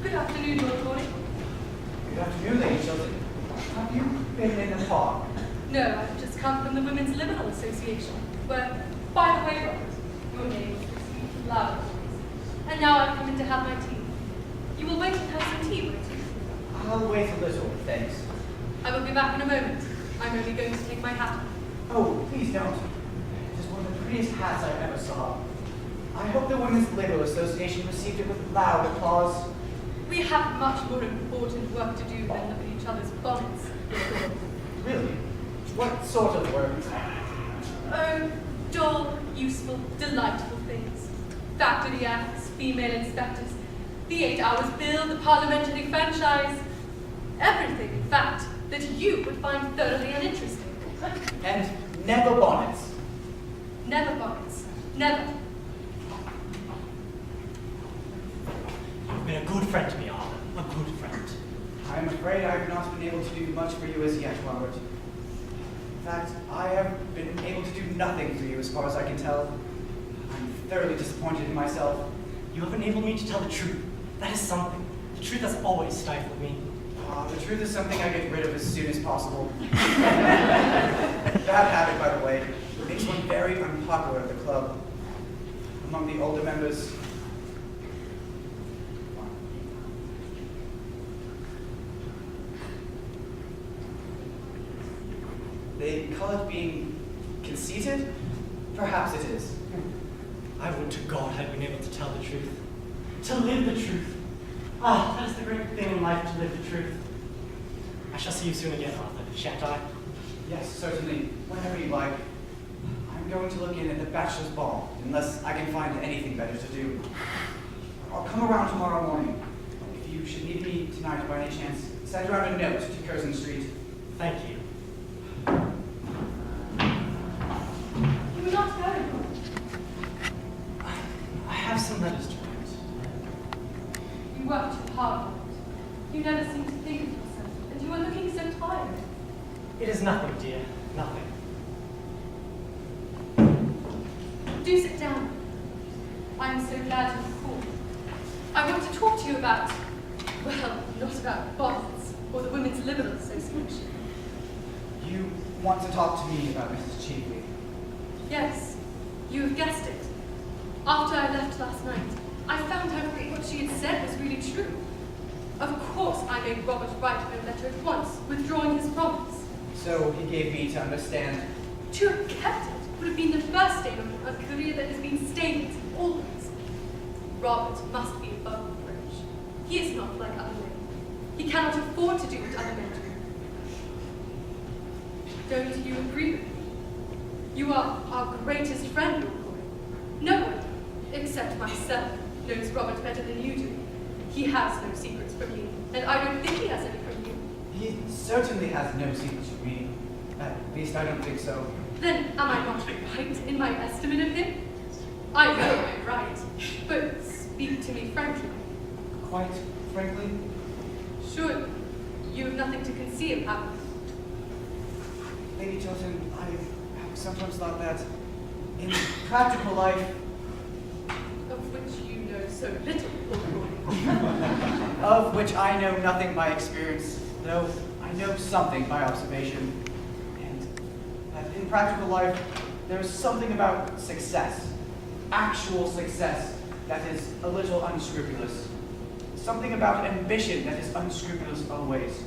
Good afternoon, Lord Corley. Good afternoon, Lady Chilton. Have you been in the park? No, I've just come from the Women's Liberal Association, where, by the way, Robert, your name was received loud praise. And now I've come in to have my tea. You will wait and have some tea, won't you? I'll wait a little, thanks. I will be back in a moment. I'm only going to take my hat off. Oh, please don't. It is one of the prettiest hats I ever saw. I hope the Women's Liberal Association received it with loud applause. We have much more important work to do than look at each other's bonnets. Really? What sort of work? Oh, dull, useful, delightful things. Factory acts, female inspectors, the 8 hours bill, the parliamentary franchise. Everything, in fact, that you would find thoroughly uninteresting. And never bonnets. Never bonnets. Never. You've been a good friend to me, Arthur. A good friend. I'm afraid I have not been able to do much for you as yet, Robert. In fact, I have been able to do nothing for you as far as I can tell. I'm thoroughly disappointed in myself. You have enabled me to tell the truth. That is something. The truth has always stifled me. The truth is something I get rid of as soon as possible. Bad habit, by the way. It makes one very unpopular at the club. Among the older members. They call it being conceited? Perhaps it is. I would to God had been able to tell the truth. To live the truth. Ah, that is the great thing in life, to live the truth. I shall see you soon again, Arthur, shan't I? Yes, certainly. Whenever you like. I'm going to look in at the bachelor's ball, unless I can find anything better to do. I'll come around tomorrow morning. If you should need me tonight by any chance, send around a note to Curzon Street. Thank you. You were not going. I have some letters to write. You work too hard, Robert. You never seem to think of yourself, and you are looking so tired. It is nothing, dear. Nothing. Do sit down. I am so glad you have called. I want to talk to you about, well, not about bonnets or the Women's Liberal Association. You want to talk to me about Mrs. Cheveley? Yes, you have guessed it. After I left last night, I found out that what she had said was really true. Of course, I made Robert write her a letter at once, withdrawing his promise. So he gave me to understand. To have kept it would have been the first step of a career that has been stagnant always. Robert must be above reproach. He is not like other men. He cannot afford to do what other men do. Don't you agree with me? You are our greatest friend, Lord Corey. No one, except myself, knows Robert better than you do. He has no secrets from me, and I don't think he has any from you. He certainly has no secrets from me. At least I don't think so. Then am I not right in my estimate of him? I know I'm right, but speak to me frankly. Quite frankly, Surely You have nothing to conceal, have you? Lady Chilton, I have sometimes thought that in practical life, Of which you know so little, Lord Gordon. of which I know nothing by experience, though I know something by observation, and that in practical life, there is something about success, actual success, that is a little unscrupulous. Something about ambition that is unscrupulous always.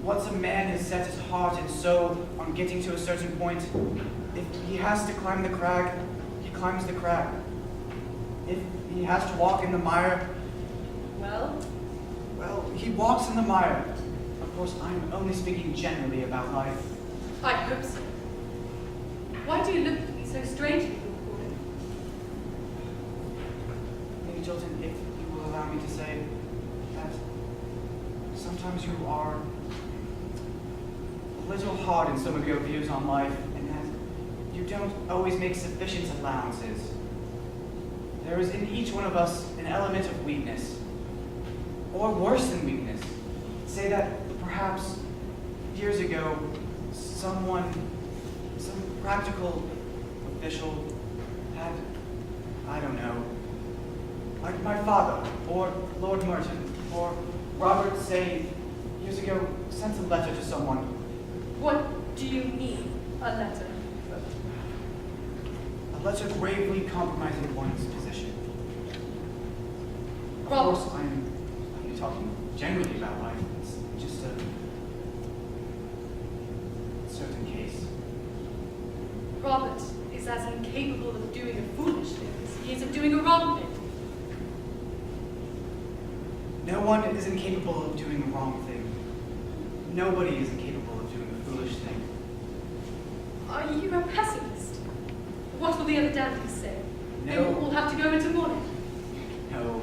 Once a man has set his heart and soul on getting to a certain point, if he has to climb the crag, he climbs the crag. If he has to walk in the mire, Well, he walks in the mire. Of course, I'm only speaking generally about life. I hope so. Why do you look at me so strangely, Lord Gordon? Lady Chilton, if you will allow me to say that sometimes you are a little hard in some of your views on life, and that you don't always make sufficient allowances. There is in each one of us an element of weakness, or worse than weakness. Say that perhaps years ago, some practical official had, I don't know, like my father, or Lord Merton, or Robert, say, years ago, sent a letter to someone. What do you mean, a letter? A letter gravely compromising one's position. Of Robert. course, I'm only talking generally about life. It's just a certain case. Robert is as incapable of doing a foolish thing as he is of doing a wrong thing. No one is incapable of doing a wrong thing. Nobody is incapable of doing a foolish thing. Are you a pessimist? What will the other dandies say? They will No. all have to go into mourning. No,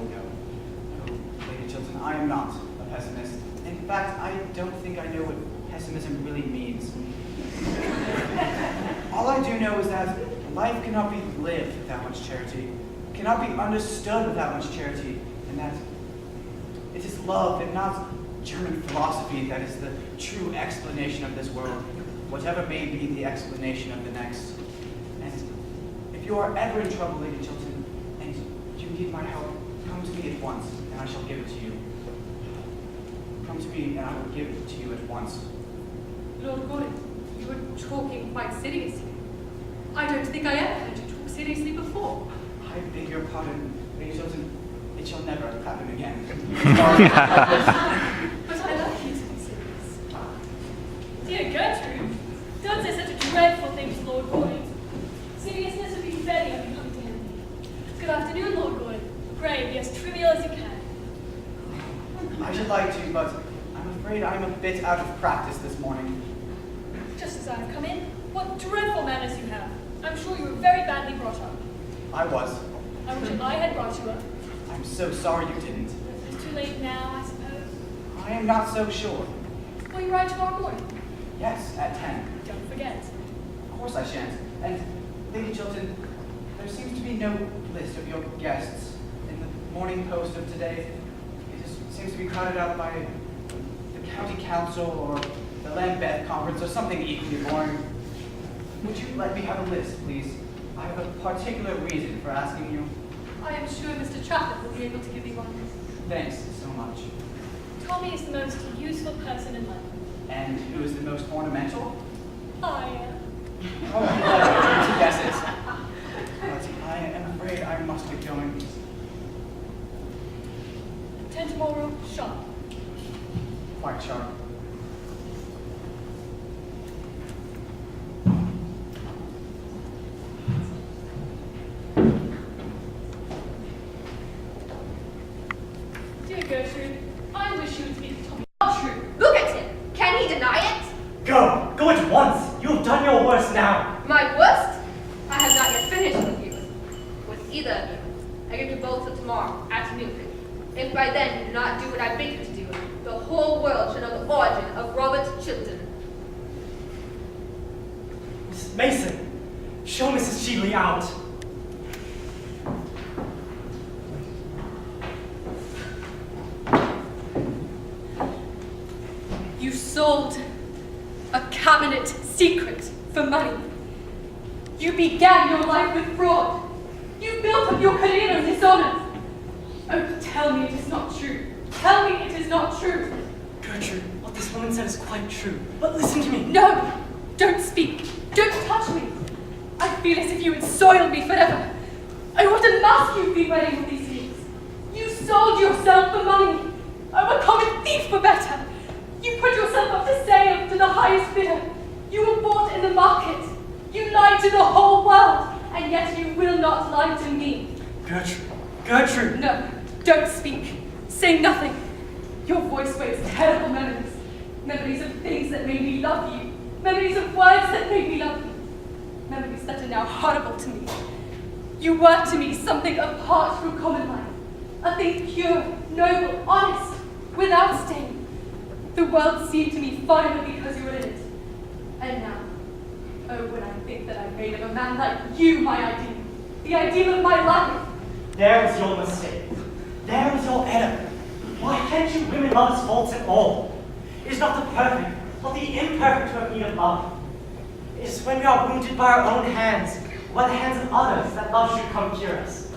Lady Chilton, I am not a pessimist. In fact, I don't think I know what pessimism really means. All I do know is that life cannot be lived without much charity, cannot be understood without much charity, and that it is love and not German philosophy that is the true explanation of this world, whatever may be the explanation of the next. And if you are ever in trouble, Lady Chilton, and you need my help, come to me at once, and I shall give it to you. Come to me, and I will give it to you at once. Lord Gordon, you were talking quite seriously. I don't think I ever heard you talk seriously before. I beg your pardon, Lady Chilton. It shall never happen again. But I like you to be serious. Dear Gertrude, don't say such a dreadful thing to Lord Gordon. Seriousness would be very unbecoming to him. Good afternoon, Lord Gordon. Pray be as trivial as you can. I should like to, but I'm afraid I'm a bit out of practice this morning. Just as I've come in, what dreadful manners you have. I'm sure you were very badly brought up. I was. I wish I had brought you up. I'm so sorry you didn't. It's too late now, I suppose. I am not so sure. Will you ride tomorrow morning? Yes, at 10. Don't forget. Of course I shan't. And, Lady Chilton, there seems to be no list of your guests in the Morning Post of today. It just seems to be crowded out by the County Council or the Lambeth Conference or something equally boring. Would you let me have a list, please? I have a particular reason for asking you. I am sure Mr. Trafford will be able to give you one. Thanks so much. Tommy is the most useful person in life. And who is the most ornamental? I am. Oh, I to guess it. But I am afraid I must be going. 10 tomorrow, sharp. Quite sharp. Dear Gertrude, I wish you would speak to Tommy. Not true. Look at him. Can he deny it? Go! Go at once! You have done your worst now! My worst? I have not yet finished with you. With either of you. I give you both till tomorrow, at noon. If by then you do not do what I bid you to do, the whole world shall know the origin of Robert Chilton. Mrs. Mason, show Mrs. Sheeley out. secret for money. You began your life with fraud. You built up your career on dishonor. Oh, tell me it is not true. Tell me it is not true. Gertrude, what this woman said is quite true. But listen to me. No, don't speak. Don't touch me. I feel as if you would soil me forever. Oh, what a mask you've been wearing all these years. You sold yourself for money. Oh, a common thief for better. You put yourself up for sale to the highest bidder. You were bought in the market. You lied to the whole world, and yet you will not lie to me. Gertrude, Gertrude. No, don't speak. Say nothing. Your voice wakes terrible memories. Memories of things that made me love you. Memories of words that made me love you. Memories that are now horrible to me. You were to me something apart from common life. A thing pure, noble, honest, without stain. The world seemed to me finer because you were in it. And now, oh, when I think that I made of a man like you my ideal, the ideal of my life. There was your mistake. There was your error. Why can't you women love us faults at all? It is not the perfect, but the imperfect who have need of love. It is when we are wounded by our own hands, or by the hands of others, that love should come cure us.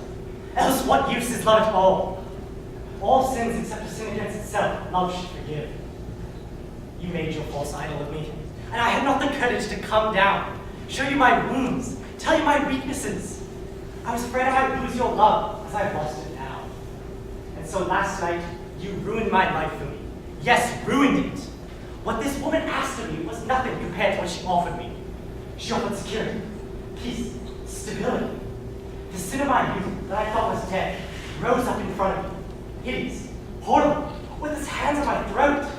Else what use is love at all? All sins except a sin against itself, love should forgive. You made your false idol of me, and I had not the courage to come down, show you my wounds, tell you my weaknesses. I was afraid I might lose your love, as I've lost it now. And so last night, you ruined my life for me. Yes, ruined it. What this woman asked of me was nothing compared to what she offered me. She offered security, peace, stability. The sin of my youth that I thought was dead rose up in front of me, hideous, horrible, with its hands on my throat.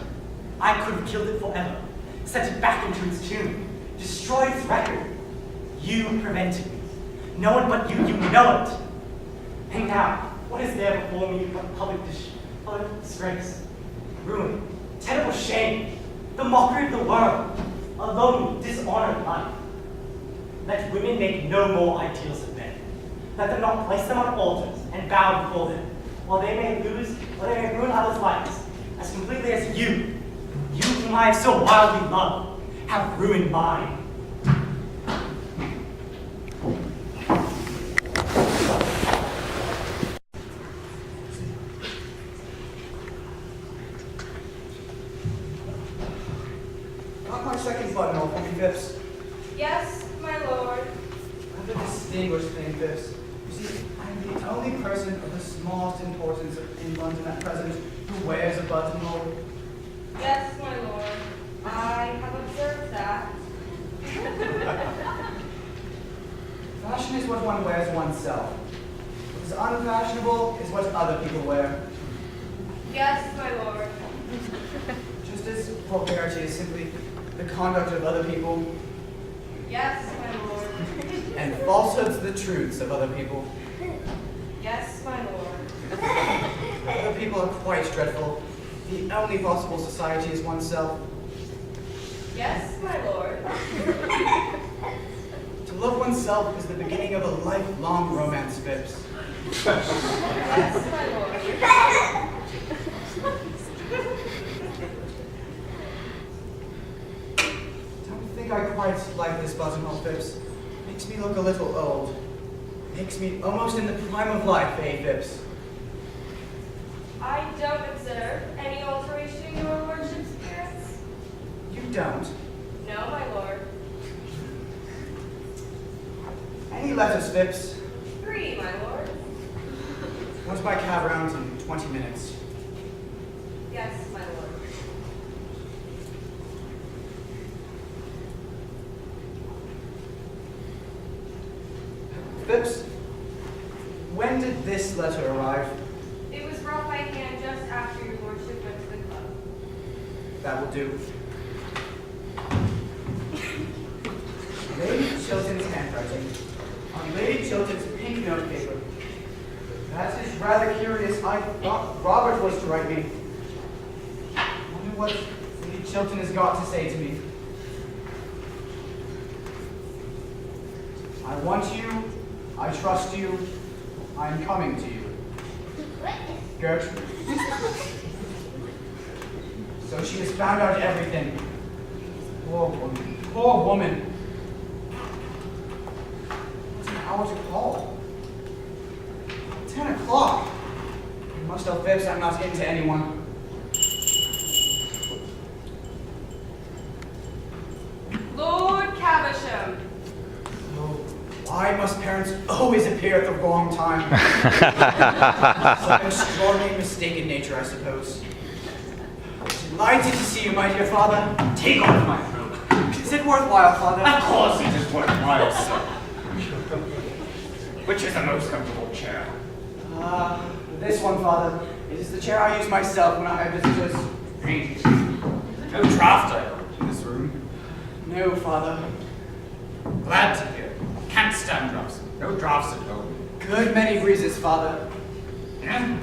I could have killed it forever, sent it back into its tomb, destroyed its record. You prevented me. No one but you know it. And now, what is there before me but public disgrace, ruin, terrible shame, the mockery of the world, a lonely, dishonored life? Let women make no more ideals of men. Let them not place them on altars and bow before them, while they may ruin others' lives as completely as you whom I have so wildly loved, have ruined mine. Got my second button off on me, Phipps. Yes, my lord. I have a distinguished thing, Phipps. You see, I'm the only person of the smallest importance in London at present who wears a buttonhole. Yes, my lord. I have observed that. Fashion is what one wears oneself. What is unfashionable is what other people wear. Yes, my lord. Just as vulgarity is simply the conduct of other people, Yes, my lord. and falsehoods the truths of other people. Yes, my lord. Other people are quite dreadful. The only possible society is oneself. Yes, my lord. To love oneself is the beginning of a lifelong romance, Phipps. Yes, my lord. Don't think I quite like this buttonhole, Phipps. Makes me look a little old. Makes me almost in the prime of life, eh, Phipps? I don't observe any alteration in your lordship's appearance. You don't. No, my lord. Any letters, Phipps? 3, my lord. Want my cab round in 20 minutes. Yes, my lord. Phipps, when did this letter arrive? It was brought by hand just after your lordship went to the club. That will do. Lady Chilton's handwriting on Lady Chilton's pink note paper. That is rather curious. I thought Robert was to write me. Wonder what Lady Chilton has got to say to me. I want you. I trust you. I am coming to you. Gertrude. So she has found out everything. Poor woman. poor woman. What's an hour to call? 10 o'clock. I must tell Phips I'm not into anyone. Lord Caversham. Oh, why must parents always appear at the wrong time? Some extraordinary mistaken nature, I suppose. Delighted to see you, my dear father. Take off my cloak. Is it worthwhile, father? Of course it is worthwhile, sir. Which is the most comfortable chair? This one, father. It is the chair I use myself when I have visitors. Great. No draft, I hope, in this room. No, father. Glad to hear. Can't stand drafts. No drafts at home. Good many breezes, father. Hmm?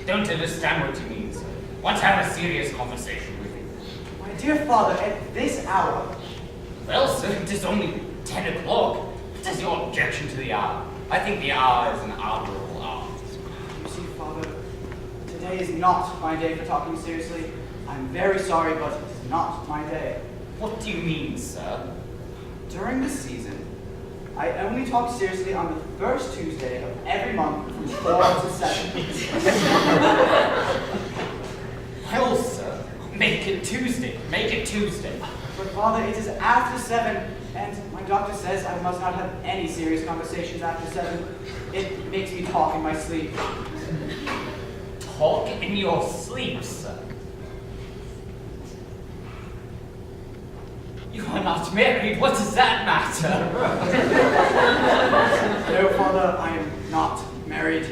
Don't understand what you mean, sir. Want to have a serious conversation with you. My dear father, at this hour. Well, sir, it is only 10 o'clock. What is your objection to the hour? I think the hour is an admirable hour. You see, father, today is not my day for talking seriously. I'm very sorry, but it is not my day. What do you mean, sir? During the season, I only talk seriously on the first Tuesday of every month from 4 to 7. Well, sir, make it Tuesday. Make it Tuesday. But father, it is after 7, and my doctor says I must not have any serious conversations after 7. It makes me talk in my sleep. Talk in your sleep, sir. You are not married. What does that matter? No, father, I am not married.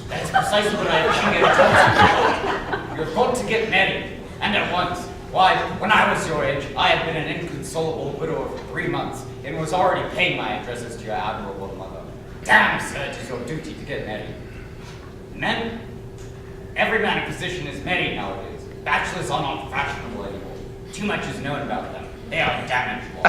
That is precisely what I have come here to tell you. You're going to get married, and at once. Why, when I was your age, I had been an inconsolable widower for 3 months, and was already paying my addresses to your admirable mother. Damn, sir, it is your duty to get married. Men, every man in position is married nowadays. Bachelors are not fashionable anymore. Too much is known about them. They are damageable.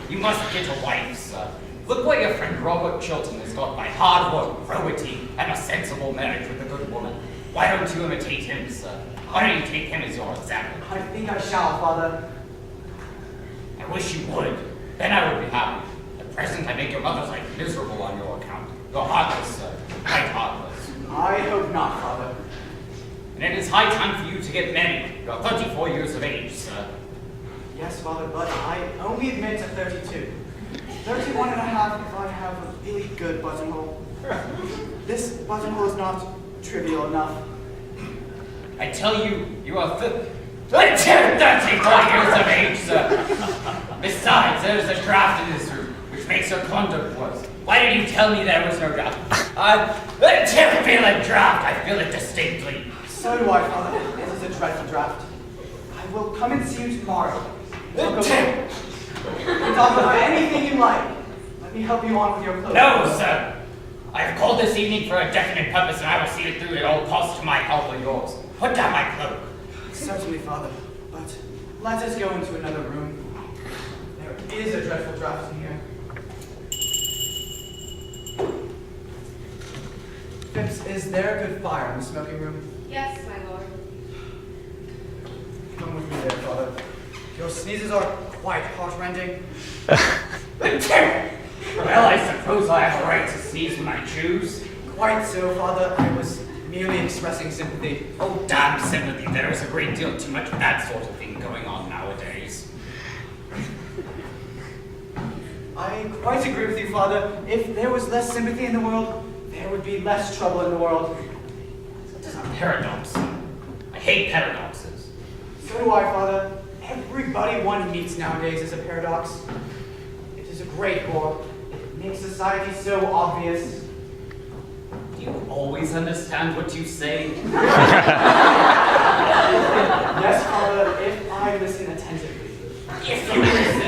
You must get a wife, sir. Look what your friend Robert Chilton has got by hard work, probity, and a sensible marriage with a good woman. Why don't you imitate him, sir? Why don't you take him as your example? I think I shall, father. I wish you would. Then I would be happy. At present, I make your mother's life miserable on your account. You're heartless, sir. Quite heartless. I hope not, father. And it is high time for you to get married. You're 34 years of age, sir. Yes, father, but I only admit to 32. 31 and a half if I have a really good buttonhole. This buttonhole is not trivial enough. I tell you, you are 34 years of age, sir. Besides, there's a draft in this room, which makes your conduct worse. Why did you tell me there was no draft? I don't feel a draft. I feel it distinctly. So do I, father. This is a dreadful draft. I will come and see you tomorrow. Talk about anything you like. Let me help you on with your clothes. No, sir. I have called this evening for a definite purpose, and I will see it through at all costs to my help or yours. Put down my cloak. Certainly, father. But let us go into another room. There is a dreadful draft in here. Phips, is there a good fire in the smoking room? Yes, my lord. Come with me there, father. Your sneezes are quite heart-rending. Well, I suppose I have a right to sneeze when I choose. Quite so, father. I was merely expressing sympathy. Oh, damn sympathy. There is a great deal too much of that sort of thing going on nowadays. I quite agree with you, father. If there was less sympathy in the world, there would be less trouble in the world. It is a paradox. I hate paradoxes. So do I, father. Everybody one meets nowadays is a paradox. It is a great bore. It makes society so obvious. Do you always understand what you say? Yes, father, if I listen attentively. If you listen,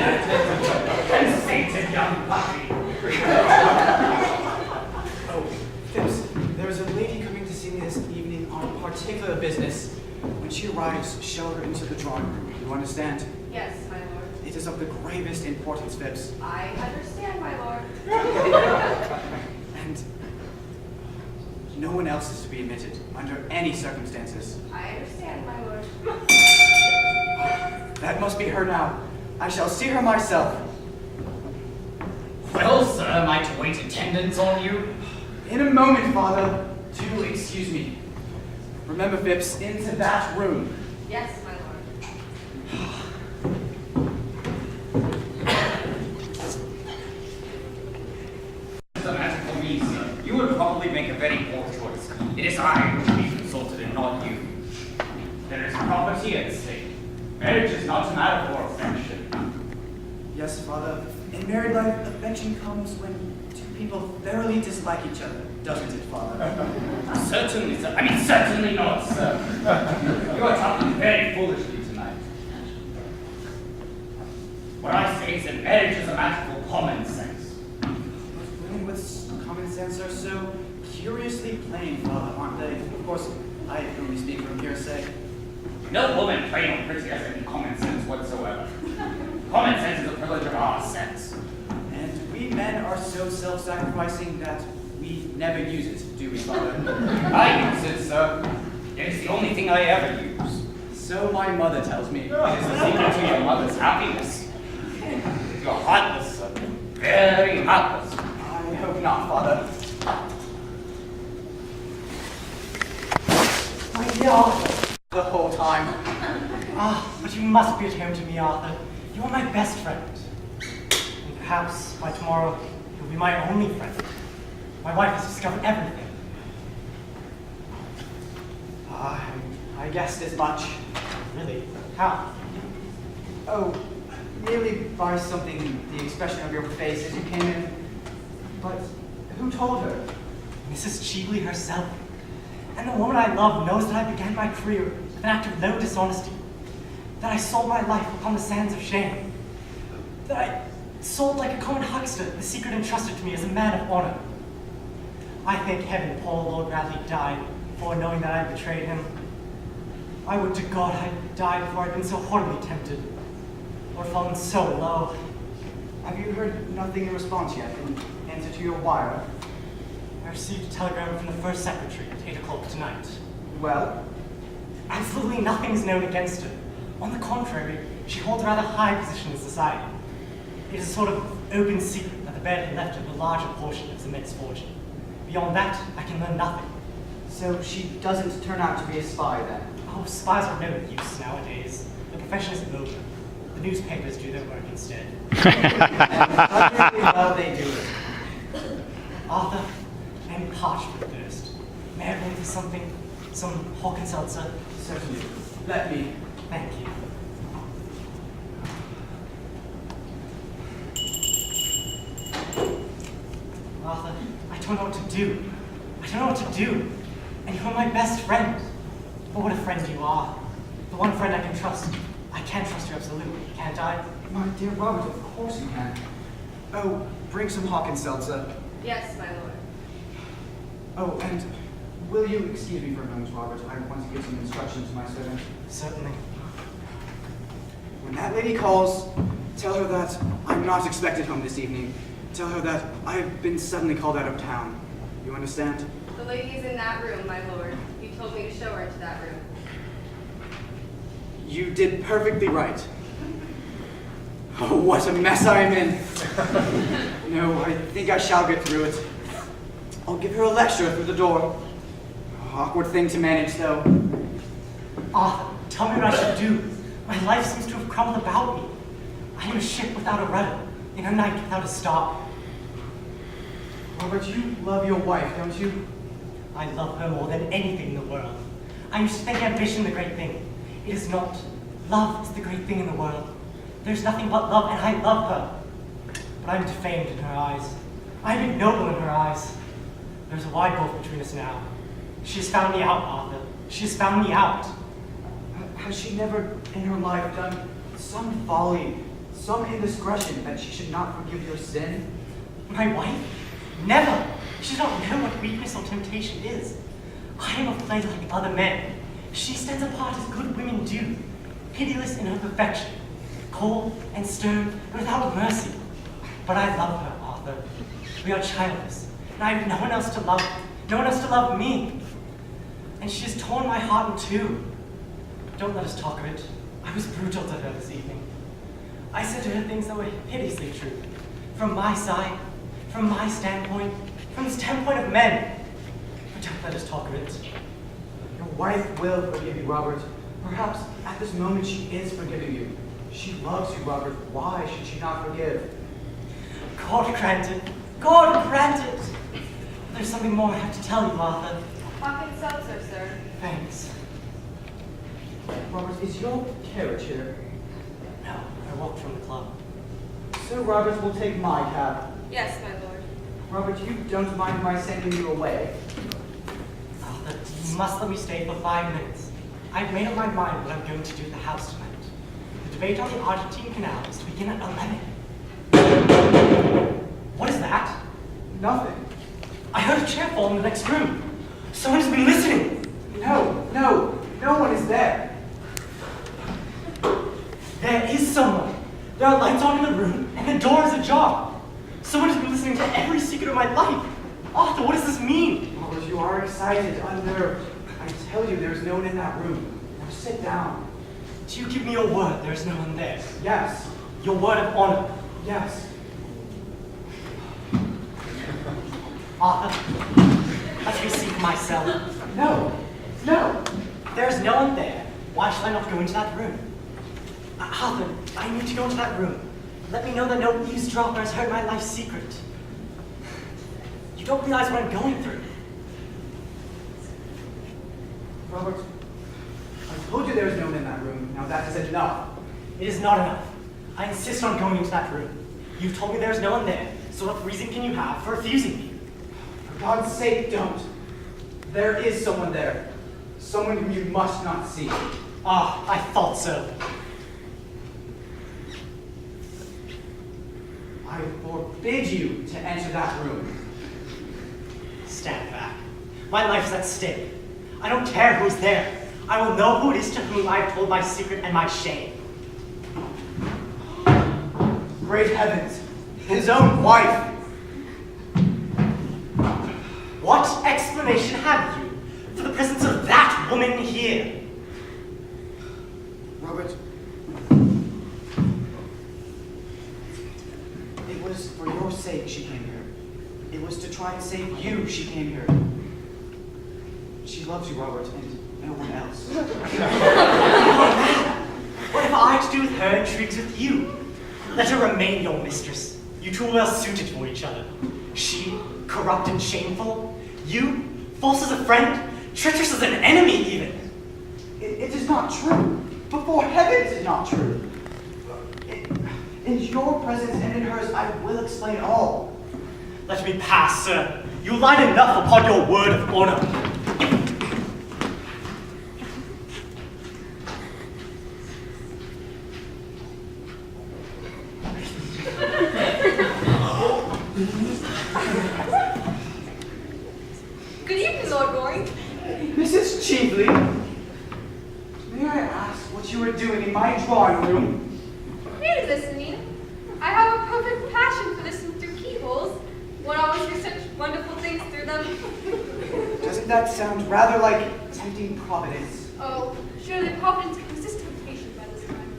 conceited young puppy. Oh, Phips, there is a lady coming to see me this evening on particular business. When she arrives, show her into the drawing room. You understand? Yes, my lord. It is of the gravest importance, Phips. I understand, my lord. And no one else is to be admitted under any circumstances. I understand, my lord. That must be her now. I shall see her myself. Well, sir, am I to wait attendance on you? In a moment, Father. Do excuse me. Remember, Phipps, into that room. Yes, my lord. As a matter for me, sir, you would probably make a very poor choice. It is I who will be consulted and not you. There is property at stake. Marriage is not a matter for affection. Yes, Father. In married life, affection comes when two people thoroughly dislike each other, doesn't it, Father? Certainly, sir. I mean, certainly not, sir. You are talking very foolishly tonight. What I say is that marriage is a matter for common sense. But women with common sense are so curiously plain, Father, aren't they? Of course, I can only speak from hearsay. No woman, plain or pretty, has any common sense whatsoever. Common sense is a privilege of our sex. And we men are so self-sacrificing that we never use it, do we, Father? I use it, sir. It is the only thing I ever use. So my mother tells me. It is the secret to your mother's happiness. You're heartless, sir. Very heartless. I hope not, Father. My dear Arthur. The whole time. But you must be at home to me, Arthur. You are my best friend. And perhaps by tomorrow, you'll be my only friend. My wife has discovered everything. I guessed as much. Really? How? Oh, merely by something, the expression of your face as you came in. But who told her? Mrs. Cheveley herself. And the woman I love knows that I began my career with an act of no dishonesty. That I sold my life upon the sands of shame. That I sold like a common huckster the secret entrusted to me as a man of honor. I thank heaven poor Lord Radley died before knowing that I had betrayed him. I would to God I'd died before I'd been so horribly tempted, or fallen so low. Have you heard nothing in response yet in answer to your wire? I received a telegram from the first secretary at 8 o'clock tonight. Well, Absolutely nothing is known against her. On the contrary, she holds a rather high position in society. It is a sort of open secret that the bed had left her a larger portion of the men's fortune. Beyond that, I can learn nothing. so she doesn't turn out to be a spy then? Oh, spies are no use nowadays. The profession is over. The newspapers do their work instead. And well they do it. Arthur, I'm parched with thirst. May I bring you something? Some Hawken seltzer? Certainly. Let me. Thank you. Arthur, I don't know what to do. I don't know what to do. And you're my best friend. But what a friend you are. The one friend I can trust. I can trust you absolutely, can't I? My dear Robert, of course you can. Oh, bring some Hawkins seltzer. Yes, my lord. Oh, and will you excuse me for a moment, Robert? I want to give some instructions to my servant. Certainly. When that lady calls, tell her that I'm not expected home this evening. Tell her that I've been suddenly called out of town. You understand? The lady is in that room, my lord. You told me to show her into that room. You did perfectly right. Oh, what a mess I am in. No, I think I shall get through it. I'll give her a lecture through the door. Awkward thing to manage, though. Arthur, tell me what I should do. My life seems to have crumbled about me. I am a ship without a rudder, in a night without a star. Robert, you love your wife, don't you? I love her more than anything in the world. I used to think ambition the great thing. It is not. Love is the great thing in the world. There's nothing but love, and I love her. But I'm defamed in her eyes. I'm ignoble in her eyes. There's a wide gulf between us now. She has found me out, Arthur. She has found me out. Has she never in her life done some folly, some indiscretion that she should not forgive your sin? My wife? Never. She does not know what weakness or temptation is. I am afraid like other men. She stands apart as good women do, pitiless in her perfection, cold and stern and without mercy. But I love her, Arthur. We are childless, and I have no one else to love, no one else to love me. And she has torn my heart in two. Don't let us talk of it. I was brutal to her this evening. I said to her things that were hideously true. From my side, from my standpoint, from the standpoint of men. But don't let us talk of it. Your wife will forgive you, Robert. Perhaps at this moment she is forgiving you. She loves you, Robert. Why should she not forgive? God grant it. God grant it. There's something more I have to tell you, Martha. Hawkins Seltzer, sir. Thanks. Robert, is your carriage here? No, I walked from the club. Sir Robert will take my cab. Yes, my lord. Robert, you don't mind my sending you away? Martha, you must let me stay for 5 minutes. I've made up my mind what I'm going to do at the house tonight. The debate on the Argentine Canal is to begin at 11. What is that? Nothing. I heard a chair fall in the next room. Someone's been listening. No one is there. There is someone. There are lights on in the room, and the door is ajar. Someone has been listening to every secret of my life. Arthur, what does this mean? Robert, you are excited, unnerved. I tell you, there's no one in that room. Now sit down. Do you give me your word there is no one there? Yes. Your word of honor? Yes. Arthur, let me seek my cell. No. There is no one there. Why shall I not go into that room? Arthur, I need to go into that room. Let me know that no eavesdropper has heard my life's secret. You don't realize what I'm going through. Robert, I told you there was no one in that room. Now that is enough. It is not enough. I insist on going into that room. You told me there is no one there, so what reason can you have for refusing me? For God's sake, don't. There is someone there. Someone whom you must not see. Ah, I thought so. I forbid you to enter that room. Stand back. My life is at stake. I don't care who is there. I will know who it is to whom I have told my secret and my shame. Great heavens, his own wife. What explanation have you for the presence of that woman here? Robert, it was for your sake she came here. It was to try and save you she came here. She loves you, Robert, and no one else. What have I to do with her intrigues with you? Let her remain your mistress. You two are well suited for each other. She, corrupt and shameful. You, false as a friend, treacherous as an enemy even. It is not true. Before heaven, it is not true. In your presence and in hers, I will explain all. Let me pass, sir. You lied enough upon your word of honor. Good evening, Lord Goring. Mrs. Cheveley, may I ask what you are doing in my drawing room? Really listening. I have a perfect passion for listening through keyholes. One always hears such wonderful things through them. Doesn't that sound rather like tempting Providence? Oh, surely Providence can resist temptation by this time.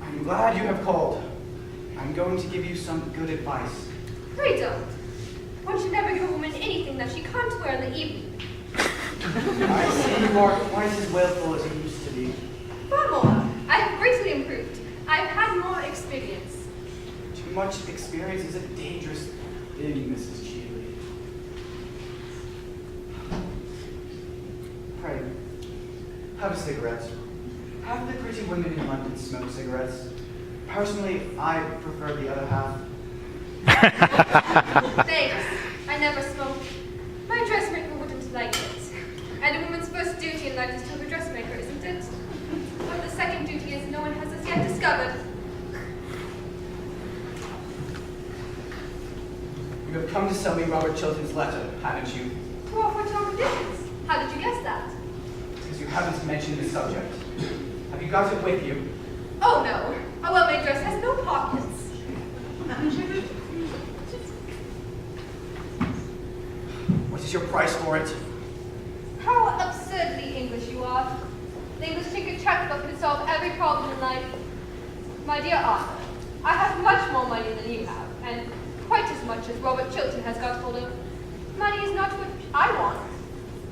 I'm glad you have called. I'm going to give you some good advice. Pray don't. One should never give a woman anything that she can't wear in the evening. I see you are twice as willful as you used to be. Far more. I have greatly improved. I've had more experience. Too much experience is a dangerous thing, Mrs. Cheveley. Pray, have a cigarette. Half the pretty women in London smoke cigarettes. Personally, I prefer the other half. Thanks. I never smoked. My dressmaker wouldn't like it. And a woman's first duty in life is to have a dressmaker, isn't it? What the second duty is, no one has as yet discovered. You have come to sell me Robert Chilton's letter, haven't you? To offer term conditions. How did you guess that? Because you haven't mentioned the subject. Have you got it with you? Oh no. A well-made dress has no pockets. What is is your price for it? How absurdly English you are. The English think a checkbook can solve every problem in life. My dear Arthur, I have much more money than you have, and quite as much as Robert Chilton has got hold of. Money is not what I want.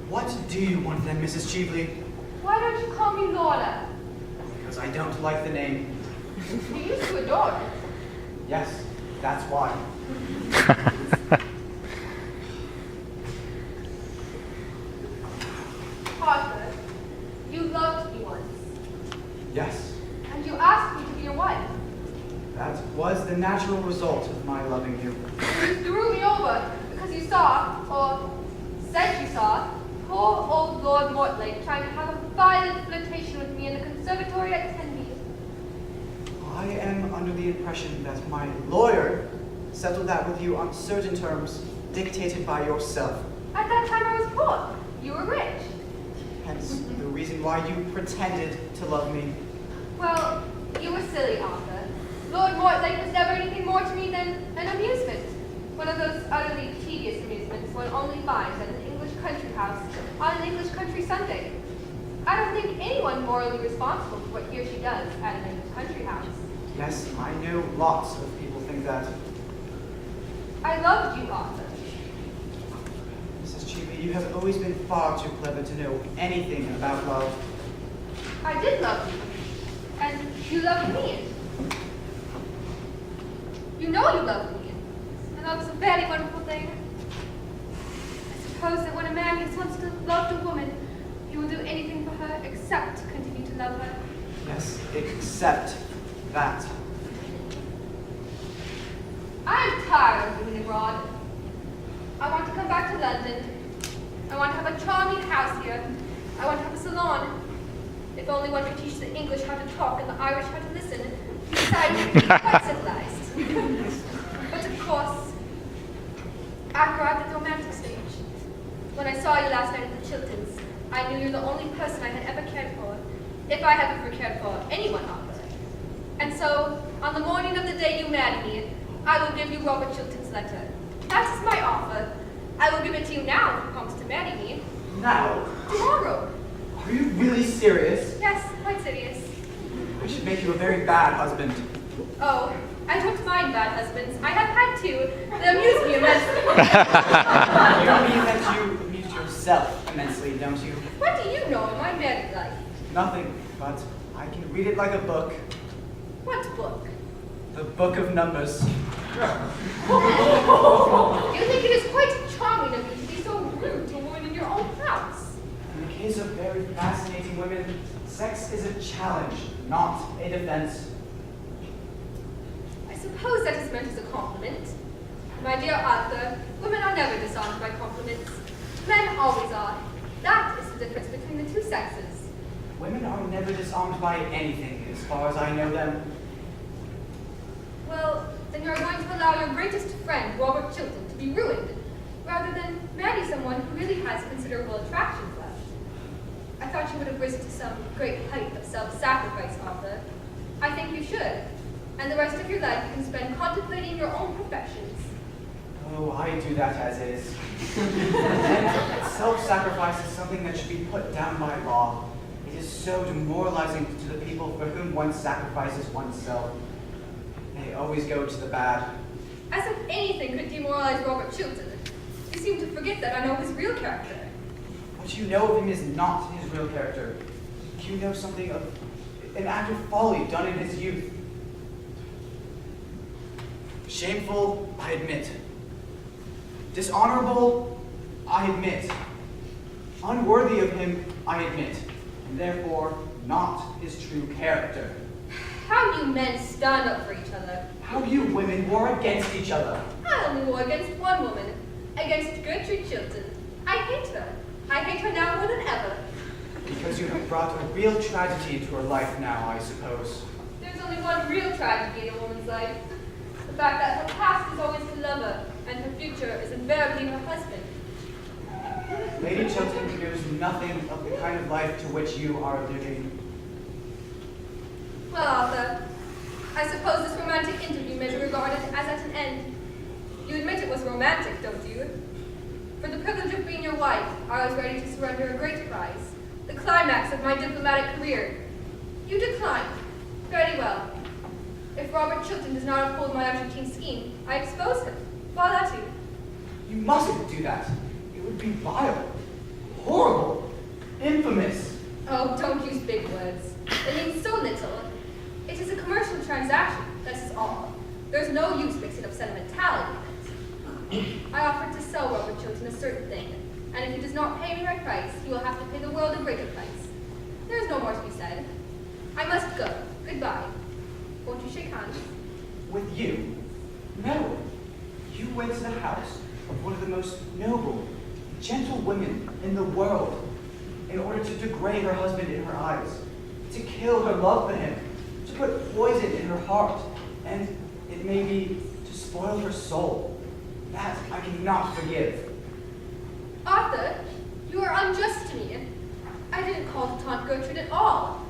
What do you want then, Mrs. Cheveley? Why don't you call me Lorna? Because I don't like the name. You used to adore it. Yes, that's why. Arthur, you loved me once, Yes, and you asked me to be your wife. that was the natural result of my loving you. You threw me over because you saw, or said you saw, poor old Lord Mortlake trying to have a violent flirtation with me in the conservatory at Tenby. I am under the impression that my lawyer settled that with you on certain terms dictated by yourself. At that time I was poor. You were rich. Hence, the reason why you pretended to love me. Well, you were silly, Arthur. Lord Mortlake was never anything more to me than an amusement. One of those utterly tedious amusements one only finds at an English country house on an English country Sunday. I don't think anyone morally responsible for what he or she does at an English country house. Yes, I know lots of people think that. I loved you, Arthur. Mrs. Cheveley, you have always been far too clever to know anything about love. I did love you. And you loved me. You know you loved me. And that was a very wonderful thing. I suppose that when a man has once loved a woman, he will do anything for her except continue to love her. Yes, except that. I am tired of living abroad. I want to come back to London. I want to have a charming house here. I want to have a salon. If only one could teach the English how to talk and the Irish how to listen. Besides, it would be quite civilized. But of course, I've arrived at the romantic stage. When I saw you last night at the Chiltons, I knew you were the only person I had ever cared for, if I have ever cared for anyone out there. And so, on the morning of the day you marry me, I will give you Robert Chilton's letter. That is my offer. I will give it to you now if you promise to marry me. Now, Tomorrow. are you really serious? Yes, quite serious. I should make you a very bad husband. Oh, I don't mind bad husbands. I have had two. They amuse me immensely. You don't mean that you amuse yourself immensely, don't you? What do you know of my married life? Nothing, but I can read it like a book. What book? The Book of Numbers. You think it is quite charming of you to be so rude to a woman in your own house? In the case of very fascinating women, sex is a challenge, not a defense. I suppose that is meant as a compliment. My dear Arthur, women are never disarmed by compliments. Men always are. That is the difference between the two sexes. Women are never disarmed by anything, as far as I know them. Well, then you are going to allow your greatest friend, Robert Chilton, to be ruined, rather than marry someone who really has considerable attractions left. I thought you would have risen to some great height of self-sacrifice, Arthur. I think you should. And the rest of your life you can spend contemplating your own perfections. Oh, I do that as is. And self-sacrifice is something that should be put down by law. It is so demoralizing to the people for whom one sacrifices oneself. They always go to the bad. As if anything could demoralize Robert Chilton. You seem to forget that I know his real character. What you know of him is not his real character. You know something of an act of folly done in his youth. Shameful, I admit. Dishonorable, I admit. Unworthy of him, I admit. And therefore, not his true character. How you men stand up for each other. How you women war against each other. I only war against one woman, against Gertrude Chilton. I hate her. I hate her now more than ever. Because you have brought a real tragedy into her life now, I suppose. There's only one real tragedy in a woman's life. The fact that her past is always her lover, and her future is invariably her husband. Lady Chilton knows nothing of the kind of life to which you are living. Well, Arthur, I suppose this romantic interview may be regarded as at an end. You admit it was romantic, don't you? For the privilege of being your wife, I was ready to surrender a great prize, the climax of my diplomatic career. You declined. Very well. If Robert Chilton does not uphold my Argentine scheme, I expose him. Voilà tu. You mustn't do that. It would be vile, horrible, infamous. Oh, don't use big words. They mean so little. It is a commercial transaction, that is all. There's no use mixing up sentimentality in it. I offered to sell Robert Chilton a certain thing, and if he does not pay me my price, he will have to pay the world a greater price. There is no more to be said. I must go. Goodbye. Won't you shake hands? With you? No. You went to the house of one of the most noble, gentle women in the world in order to degrade her husband in her eyes, to kill her love for him, to put poison in her heart, and it may be to spoil her soul. That I cannot forgive. Arthur, you are unjust to me. I didn't call to taunt Gertrude at all.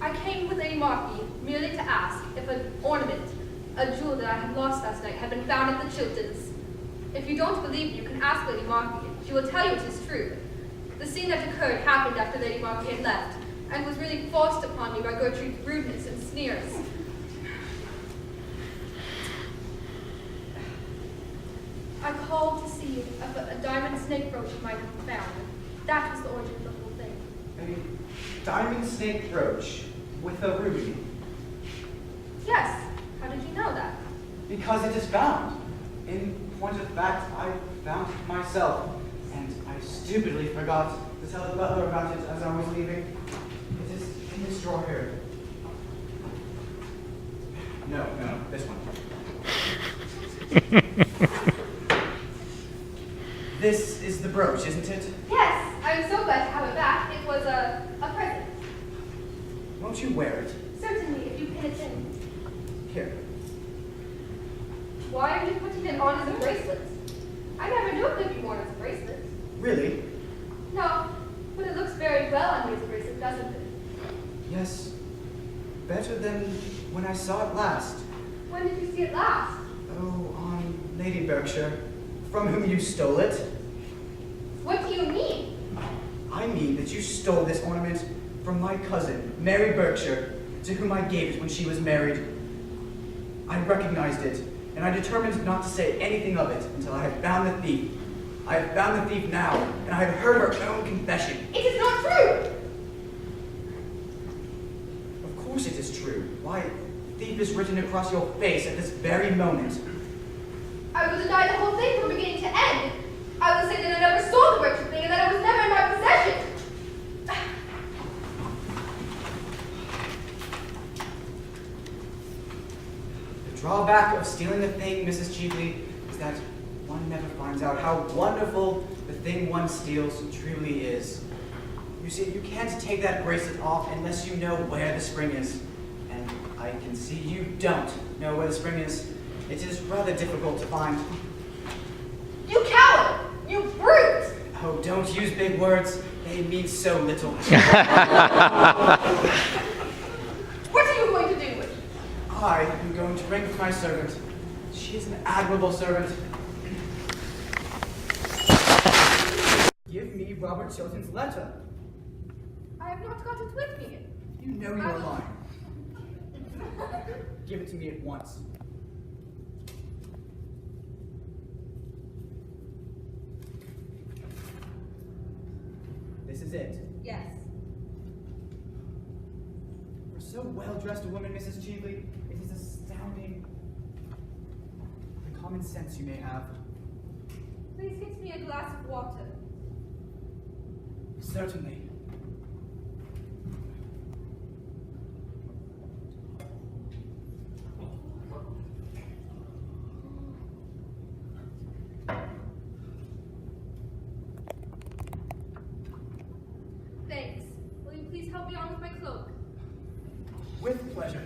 I came with Lady Markby merely to ask if an ornament, a jewel that I had lost last night, had been found at the Chiltons. If you don't believe me, you can ask Lady Markby. She will tell you it is true. The scene that occurred happened after Lady Markby had left, and was really forced upon me by Gertrude's rudeness and sneers. I called to see if a diamond snake brooch might have been found. That was the origin of the whole thing. A diamond snake brooch with a ruby. Yes. How did you know that? Because it is found. In point of fact, I found it myself, and I stupidly forgot to tell the butler about it as I was leaving. It is in this drawer here. No, this one. This is the brooch, isn't it? Yes. I'm so glad to have it back. It was a present. Won't you wear it? Certainly, if you pin it in. Here. Why are you putting it on as a bracelet? I never knew it could be worn as a bracelet. Really? No, but it looks very well on you as a bracelet, doesn't it? Yes. Better than when I saw it last. When did you see it last? Oh, on Lady Berkshire, from whom you stole it. What do you mean? I mean that you stole this ornament from my cousin, Mary Berkshire, to whom I gave it when she was married. I recognized it, and I determined not to say anything of it until I had found the thief. I have found the thief now, and I have heard her own confession. It is not true! Of course it is true. Why, thief is written across your face at this very moment. I will deny the whole thing from beginning to end. I will say that I never saw the Berkshire thing and that it was never in my possession. The drawback of stealing the thing, Mrs. Cheveley, is that one never finds out how wonderful the thing one steals truly is. You see, you can't take that bracelet off unless you know where the spring is. And I can see you don't know where the spring is. It is rather difficult to find. You coward! You brute! Oh, don't use big words. They mean so little. What are you going to do with it? I am going to ring with my servant. She is an admirable servant. Give me Robert Chilton's letter. I have not got it with me. You know you are lying. Give it to me at once. This is it. Yes. For so well-dressed a woman, Mrs. Cheveley, it is astounding the common sense you may have. Please get me a glass of water. Certainly. Thanks. Will you please help me on with my cloak? With pleasure.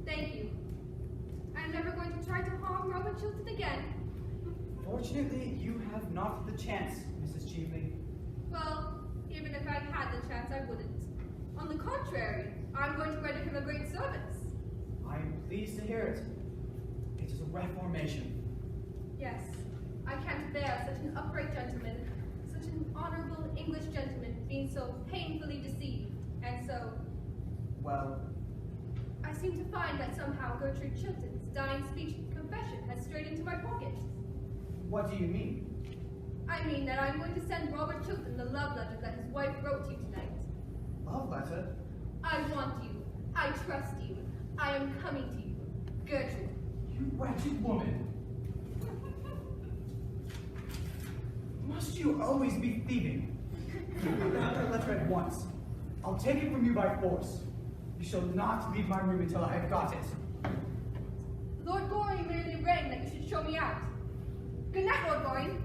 Thank you. I'm never going to try to harm Robert Chilton again. Fortunately, you have not the chance, Mrs. Cheveley. Well, even if I had the chance, I wouldn't. On the contrary, I'm going to render him a great service. I'm pleased to hear it. It is a reformation. Yes, I can't bear such an upright gentleman, such an honorable English gentleman being so painfully deceived, and so... Well, I seem to find that somehow Gertrude Chilton's dying speech confession has strayed into my pocket. what do you mean? I mean that I'm going to send Robert Chilton the love letter that his wife wrote to you tonight. Love letter? I want you. I trust you. I am coming to you. Gertrude. You wretched woman. Must you always be thieving? Give me that letter at once. I'll take it from you by force. You shall not leave my room until I have got it. Lord Goring merely rang that you should show me out. Good night, Lord Goring.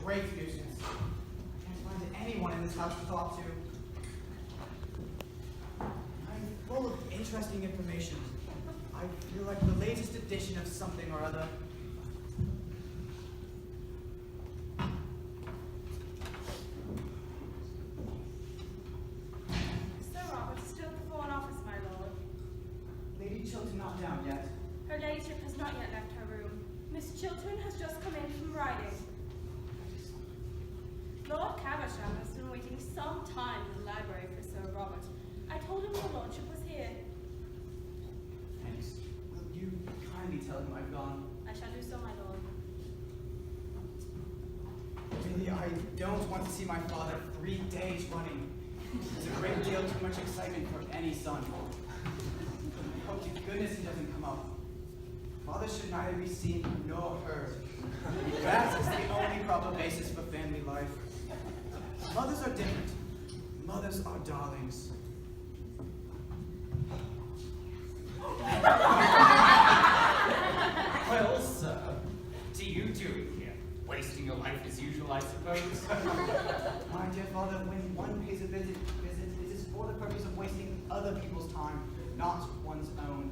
Great nuisance. I can't find anyone in this house to talk to. I'm full of interesting information. I feel like the latest edition of something or other. Sir Robert is still at the Foreign Office, my lord. Lady Chilton not down yet. Her ladyship has not yet left her room. Miss Chilton has just come in from riding. Lord Caversham has been waiting some time in the library for Sir Robert. I told him your lordship was here. Thanks. Will you kindly tell him I've gone? I shall do so, my lord. Really, I don't want to see my father 3 days running. There's a great deal too much excitement for any son. I hope to goodness he doesn't come up. Father should neither be seen nor heard. That is the only proper basis for family life. Mothers are different. Mothers are darlings. Well, sir, what are you doing here? Wasting your life as usual, I suppose? My dear father, when one pays a visit, it is for the purpose of wasting other people's time, not one's own.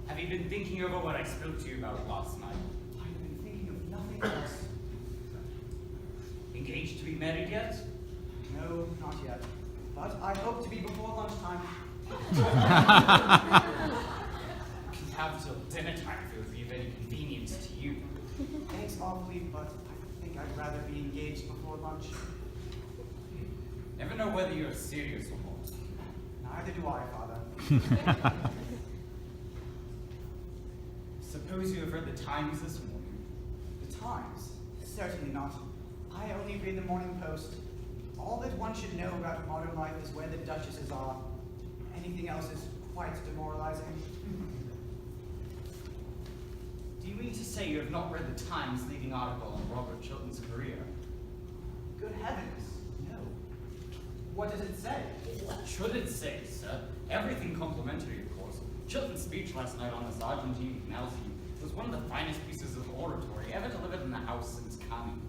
Have you been thinking over what I spoke to you about last night? I've been thinking of nothing else. Engaged to be married yet? No, not yet. But I hope to be before lunchtime. You have till dinner time if it would be of any convenience to you. Thanks awfully, but I think I'd rather be engaged before lunch. Never know whether you're serious or not. Neither do I, Father. Suppose you have read the Times this morning. The Times? Certainly not. I only read the Morning Post. All that one should know about modern life is where the duchesses are. Anything else is quite demoralizing. Do you mean to say you have not read the Times' leading article on Robert Chilton's career? Good heavens, no. What does it say? What should it say, sir? Everything complimentary, of course. Chilton's speech last night on the Argentine Canal scene was one of the finest pieces of oratory ever delivered in the House since Canning.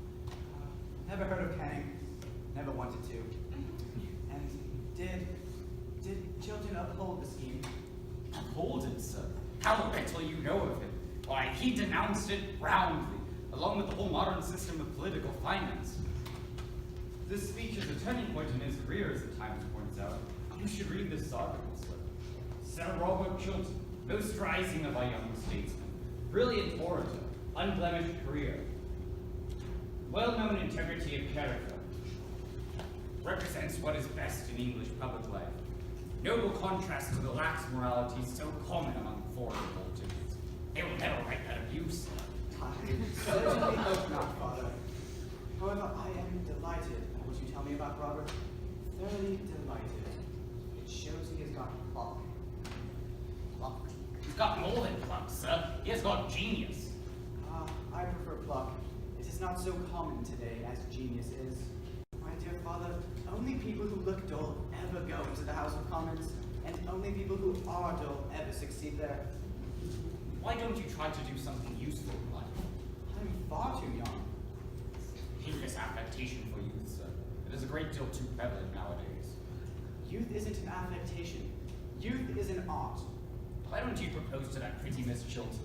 Never heard of Canning. Never wanted to. And did Chilton uphold the scheme? Uphold it, sir? How little you know of him. Why, he denounced it roundly, along with the whole modern system of political finance. This speech is a turning point in his career, as the Times points out. You should read this article, sir. Sir Robert Chilton, most rising of our young statesmen, brilliant orator, unblemished career, well-known integrity of character, represents what is best in English public life. Noble contrast to the lax morality so common among foreign politicians. They will never write that of you, sir. I certainly hope not, Father. However, I am delighted at what you tell me about Robert. Thoroughly delighted. It shows he has got pluck. Pluck? He's got more than pluck, sir. He has got genius. I prefer pluck. It is not so common today as genius is. My dear Father, only people who look dull ever go into the House of Commons, and only people who are dull ever succeed there. Why don't you try to do something useful in life? I'm far too young. Heedless affectation for youth, sir. It is a great deal too prevalent nowadays. Youth isn't an affectation. Youth is an art. Why don't you propose to that pretty Miss Chilton?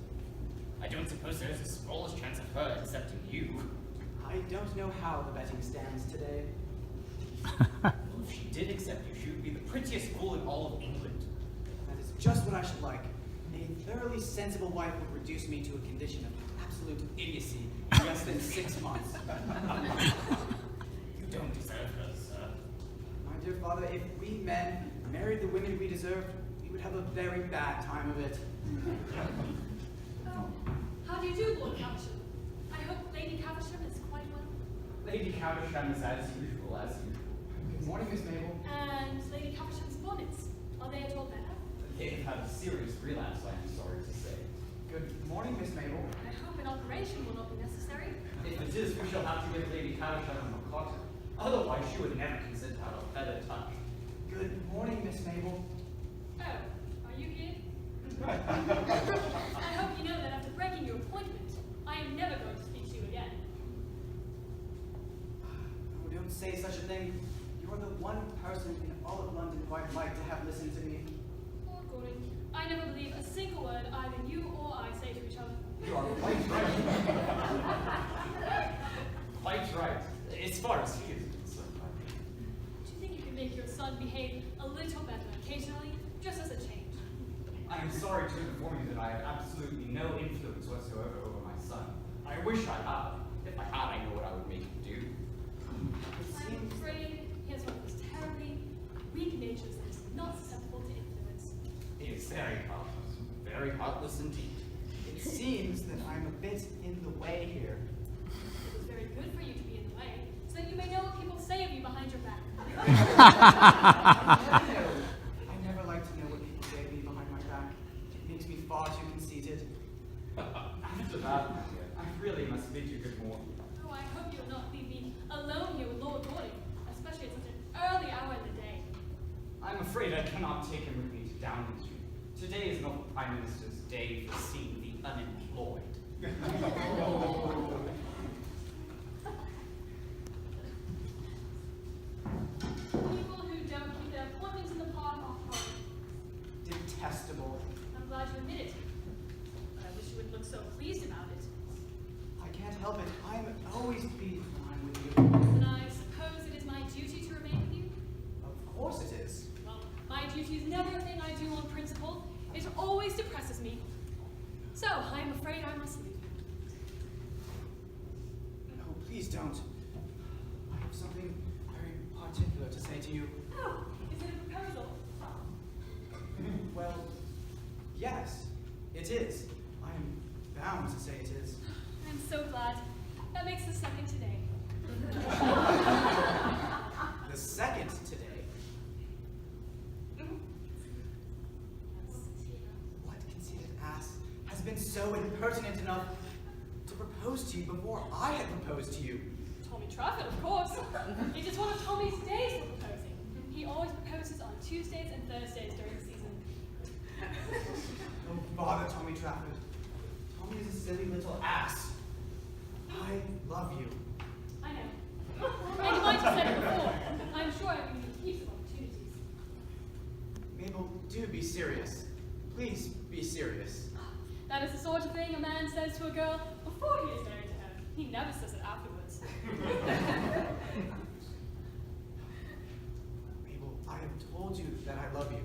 I don't suppose there is the smallest chance of her accepting you. I don't know how the betting stands today. Well, if she did accept you, she would be the prettiest fool in all of England. That is just what I should like. A thoroughly sensible wife would reduce me to a condition of absolute idiocy in less than 6 months. You don't deserve her, sir. My dear father, if we men married the women we deserved, we would have a very bad time of it. Oh, how do you do, Lord Caversham? I hope Lady Caversham is quite well. Lady Caversham is as usual, as usual. Good morning, Miss Mabel. And Lady Caversham's bonnets, are they at all better? They've had a serious relapse, I am sorry to say. Good morning, Miss Mabel. I hope an operation will not be necessary. If it is, we shall have to give Lady Caversham a macaw. Otherwise, she would never consent to have a feather touch. Good morning, Miss Mabel. Oh, are you here? I hope you know that after breaking your appointment, I am never going to speak to you again. Oh, don't say such a thing. You're the one person in all of London who I'd like to have listened to me. Lord Gordon, I never believe a single word either you or I say to each other. You are quite right. Quite right. As far as he is concerned. Do you think you can make your son behave a little better occasionally, just as a change? I am sorry to inform you that I have absolutely no influence whatsoever over my son. I wish I had. If I had, I know what I would make him do. I'm afraid he has one of those terribly weak natures that is not susceptible to influence. He is very heartless indeed. It seems that I'm a bit in the way here. It was very good for you to be in the way, so that you may know what people say of you behind your back. I never like to know what people say of me behind my back. It makes me far too conceited. After that, my dear, I really must bid you good morning. Oh, I hope you'll not leave me alone here with Lord Gordon, especially at such an early hour in the day. I'm afraid I cannot take him with me to Downing Street. Today is not the Prime Minister's day for seeing the unemployed. People who don't keep their appointments in the park are horrible. Detestable. I'm glad you admit it. But I wish you wouldn't look so pleased about it. I can't help it. I'm always pleased when I'm with you. Then I suppose it is my duty to remain with you? Of course it is. Well, my duty is never a thing I do on principle. It always depresses me. So, I'm afraid I must leave you. No, please don't. I have something very particular to say to you. Oh, is it a proposal? Well, yes, it is. I am bound to say it is. I'm so glad. That makes the second today. The second today. What conceited ass has been so impertinent enough to propose to you before I had proposed to you? Tommy Trafford, of course. It is one of Tommy's days for proposing. He always proposes on Tuesdays and Thursdays during the season. Don't bother Tommy Trafford. Tommy is a silly little ass. I love you. I know. And you might have said it before. I'm sure I've given you heaps of opportunities. Mabel, do be serious. Please be serious. That is the sort of thing a man says to a girl before he is married to her. He never says it afterwards. Mabel, I have told you that I love you.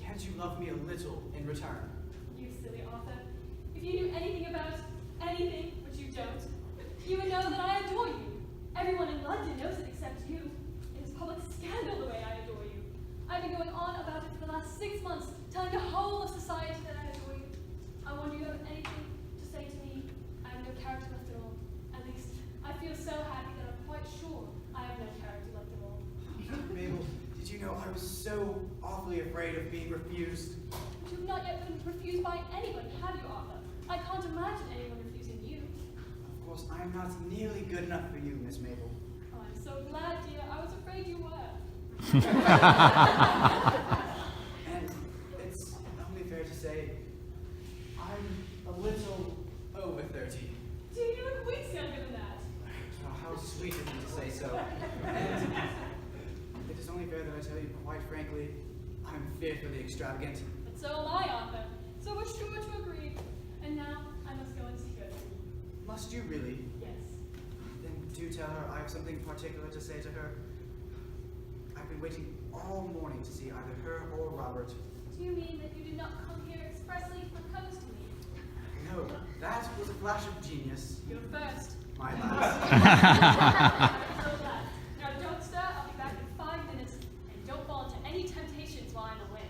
Can't you love me a little in return? You silly Arthur. If you knew anything about anything, which you don't, you would know that I adore you. Everyone in London knows it except you. It is public scandal the way I adore you. I've been going on about it for the last 6 months, telling the whole of society that I adore you. I wonder you have anything to say to me. I have no character left at all. At least, I feel so happy that I'm quite sure I have no character left at all. Mabel, did you know I was so awfully afraid of being refused? But you've not yet been refused by anybody, have you, Arthur? I can't imagine anyone refusing you. Of course, I am not nearly good enough for you, Miss Mabel. Oh, I'm so glad, dear. I was afraid you were. And it's only fair to say, I'm a fearfully extravagant. But so am I, Arthur. So we're sure to agree. And now I must go and see her. Must you really? Yes. Then do tell her I have something particular to say to her. I've been waiting all morning to see either her or Robert. Do you mean that you did not come here expressly to propose to me? No, that was a flash of genius. You're first. My last. I'm so glad. Now don't stir, I'll be back in 5 minutes. And don't fall into any temptations while I'm away.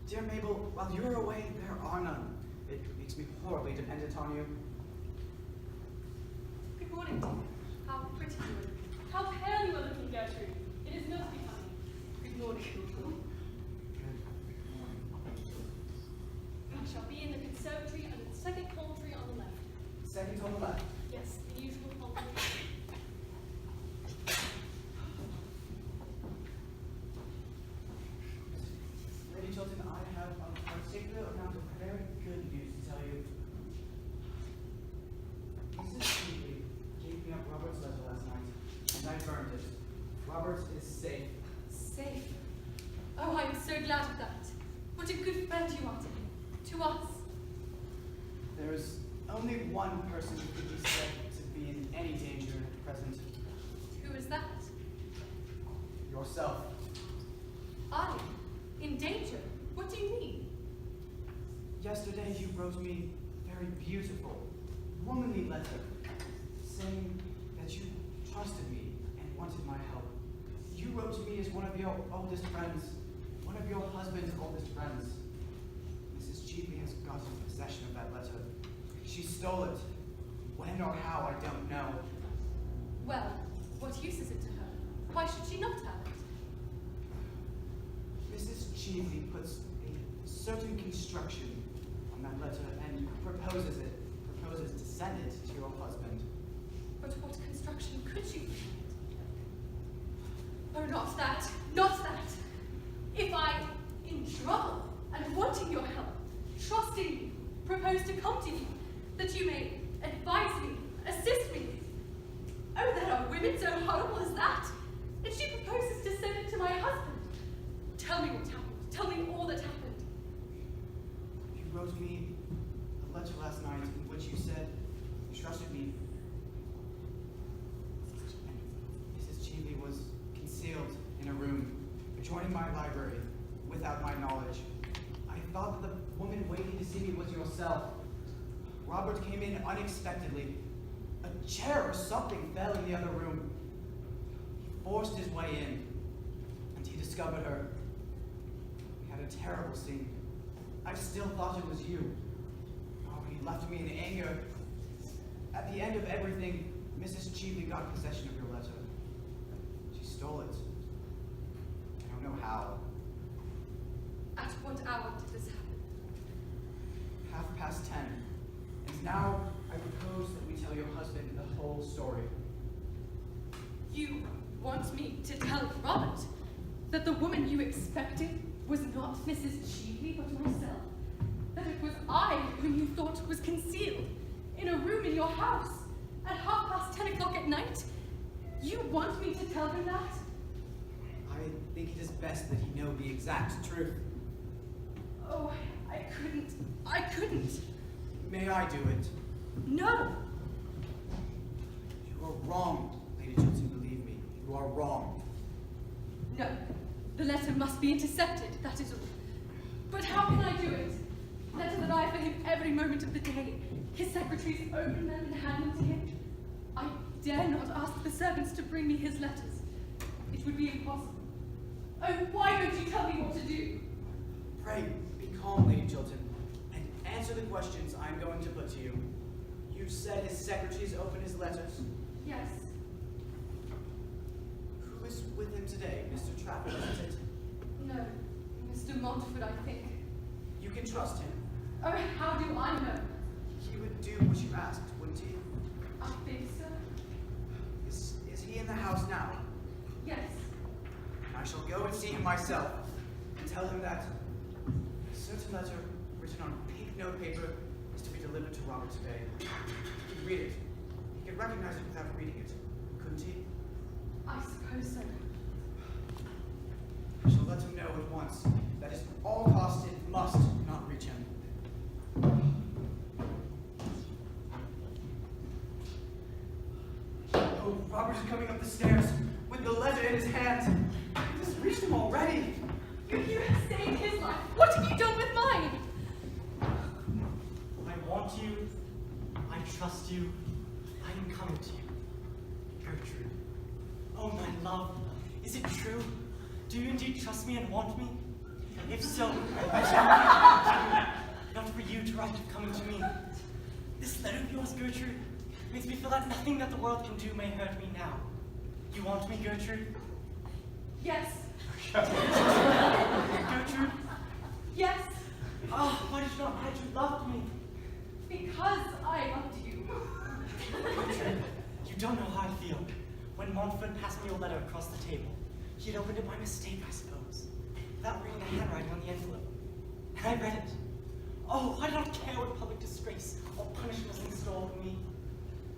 Dear Mabel, while you're away, there are none. It makes me horribly dependent on you. Good morning, dear. How pretty you are. How pale you are looking, Gertrude. It is most becoming. Good morning. We shall be in the conservatory under the second palm tree on the left. Second on the left. Yes, the usual palm tree. Lady Chilton, I have a particular amount of very good news to tell you. Mrs. Shealy gave me up Robert's letter last night, and I burned it. Robert is safe. Safe. Oh, I'm so glad of that. What a good friend you are to me. To us. There is only one person who could be said to be in any danger at present. Who is that? Yourself. I? In danger? What do you mean? Yesterday you wrote me a very beautiful, womanly letter, saying that you trusted me and wanted my help. You wrote to me as one of your oldest friends, one of your husband's oldest friends. Mrs. Cheatley has gotten possession of that letter. She stole it. When or how, I don't know. Well, what use is it to her? Why should she not have it? Mrs. Cheatley puts a certain construction on that letter and proposes to send it to your husband. But what construction could she put on it? Oh, not that. Not that. If I, in trouble and wanting your help, trusting you, propose to come to you, that you may advise me, assist me. Oh, there are women so horrible as that. And she proposes to send it to my husband. Tell me what happened. Tell me all that happened. You wrote me a letter last night in which you said you trusted me. And Mrs. Cheatley was concealed in a room adjoining my library without my knowledge. I thought that the woman waiting to see me was yourself. Robert came in unexpectedly. A chair or something fell in the other room. He forced his way in, and he discovered her. We had a terrible scene. I still thought it was you. Oh, he left me in anger. At the end of everything, Mrs. Cheatley got possession of your letter. She stole it. I don't know how. At what hour did this happen? 10:30. And now I propose that we tell your husband the whole story. You want me to tell Robert that the woman you expected was not Mrs. Cheatley, but myself? That it was I whom you thought was concealed in a room in your house at 10:30 at night? You want me to tell him that? I think it is best that he know the exact truth. Oh, I couldn't. May I do it? No! You are wrong, Lady Chilton, believe me. You are wrong. No, the letter must be intercepted, that is all. But how can I do it? Letters arrive for him every moment of the day. His secretaries open them and hand them to him. I dare not ask the servants to bring me his letters. It would be impossible. Oh, why don't you tell me what to do? Pray, be calm, Lady Chilton, and answer the questions I'm going to put to you. You said his secretaries open his letters. Yes. Who is with him today? Mr. Trafford, isn't it? No, Mr. Montfort, I think. You can trust him. Oh, how do I know? He would do what you asked, wouldn't he? I think so. Is he in the house now? Yes. I shall go and see him myself and tell him that a certain letter written on pink note paper is to be delivered to Robert today. He could read it. He could recognize it without reading it, couldn't he? I suppose so. I shall let him know at once that his all have you done with mine? I want you. I trust you. I am coming to you. Gertrude. Oh, my love. Is it true? Do you indeed trust me and want me? If so, I shall not for you to write of coming to me. This letter of yours, Gertrude, makes me feel that nothing that the world can do may hurt me now. You want me, Gertrude? Yes. Gertrude? Yes. Ah, why did you not write you loved me? Because I loved you. Gertrude, you don't know how I feel. When Montfort passed me a letter across the table, he had opened it by mistake, I suppose, without reading the handwriting on the envelope. And I read it. Oh, I did not care what public disgrace or punishment was in store for me.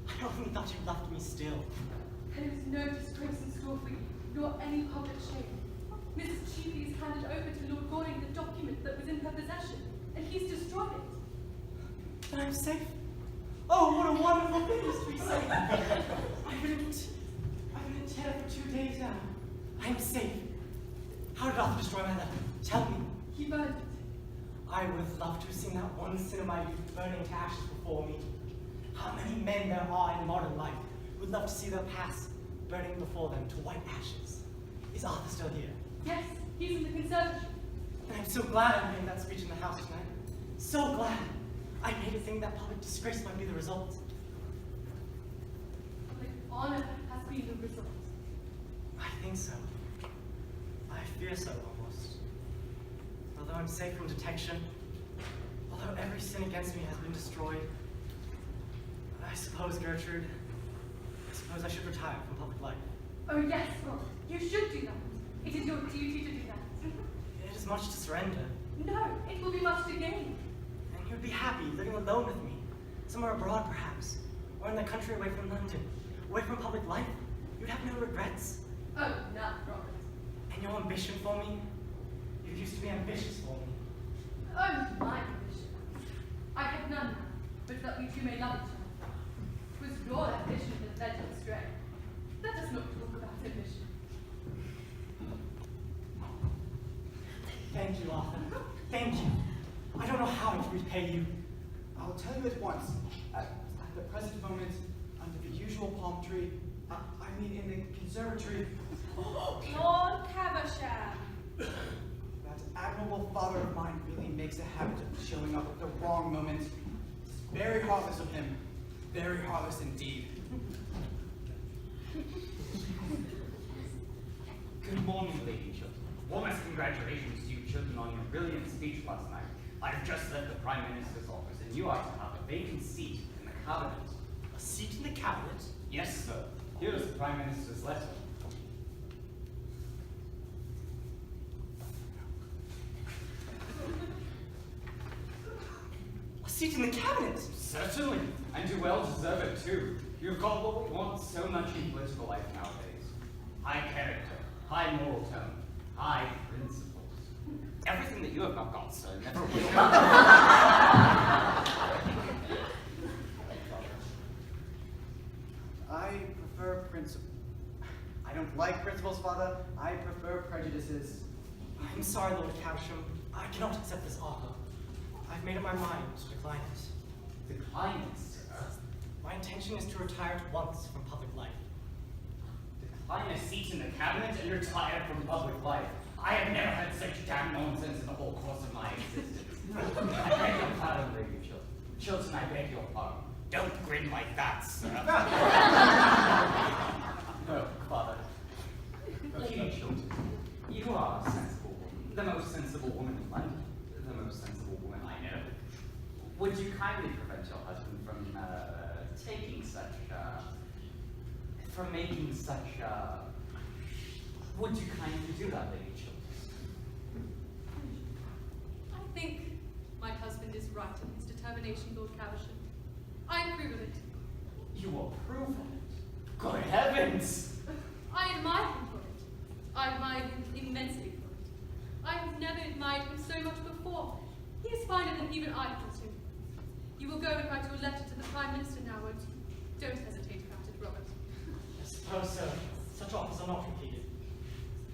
I only thought you loved me still. There is no disgrace in store for you, nor any public shame. Mrs. Cheapy has handed over to Lord Goring the document that was in her possession, and he's destroyed it. Then I'm safe. Oh, what a wonderful thing to be safe. I've been in terror for 2 days now. I am safe. How did Arthur destroy my letter? Tell me. He burned it. I would have loved to have seen that one sin of my youth burning to ashes before me. How many men there are in modern life who would love to see their past burning before them to white ashes. Is Arthur still here? Yes, he's in the conservatory. And I'm so glad I made that speech in the house tonight. So glad. I made it think that public disgrace might be the result. Public honor has been the result. I think so. I fear so, almost. Although I'm safe from detection, although every sin against me has been destroyed, I suppose, Gertrude, I suppose I should retire from public life. Oh yes, Robert, you should do that. It is your duty to do that. It is much to surrender, No, it will be much to gain. and you'd be happy living alone with me, somewhere abroad perhaps, or in the country away from London, away from public life. You'd have no regrets. Oh, no, Robert. And your ambition for me? You used to be ambitious for me. Oh, my ambition. I have none now, but that we two may love each other. It was your ambition that led you astray. Let us not talk about ambition. Thank you, Arthur. Thank you. I don't know how to repay you. I'll tell you at once. At the present moment, under the usual palm tree, I mean in the conservatory, Lord Caversham. that admirable father of mine really makes a habit of showing up at the wrong moment. It's very heartless of him. Very heartless indeed. Good morning, Lady Chilton. Warmest congratulations to you, Chilton, on your brilliant speech last night. I've just left the Prime Minister's office, and you are to have a vacant seat in the cabinet. A seat in the cabinet? Yes, sir. Here is the Prime Minister's letter. A seat in the cabinet? Certainly, and you well deserve it too. You've got what we want so much in political life nowadays. High character, high moral tone, high principles. Everything that you have not got, sir, never will. I prefer principles. I don't like principles, Father. I prefer prejudices. I'm sorry, Lord Caversham. I cannot accept this offer. I've made up my mind to decline it. Decline it, sir. My intention is to retire at once from public life. Decline a seat in the cabinet and retire from public life. I have never had such damn nonsense in the whole course of my existence. I beg your pardon, Lady Chilton. Chilton, I beg your pardon. Don't grin like that, sir. No, Father. Lady Chilton, you are a sensible woman. The most sensible woman in London. The most sensible woman I know. Would you kindly prevent your husband from taking such, from making such, would you kindly do that, Lady Chilton? I think my husband is right in his determination, Lord Caversham. I approve of it. You approve of it? Good heavens! I admire him for it. I admire him immensely for it. I have never admired him so much before. He is finer than even I thought him. You will go and write your letter to the Prime Minister now, won't you? Don't hesitate about it, Robert. I suppose so. Such offers are not repeated.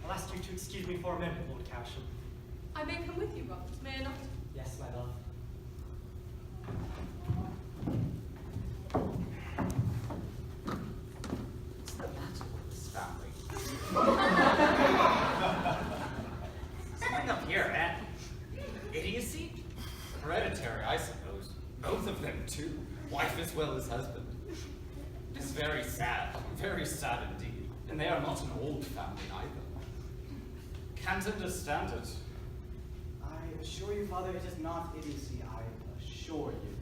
I'll ask you to excuse me for a moment, Lord Caversham. I may come with you, Robert, may I not? Yes, my love. What's the matter with this family? Something up here, eh? Idiocy? Hereditary, I suppose. Both of them, too. Wife as well as husband. It is very sad indeed. And they are not an old family either. Can't understand it. I assure you, Father, it is not idiocy, I assure you.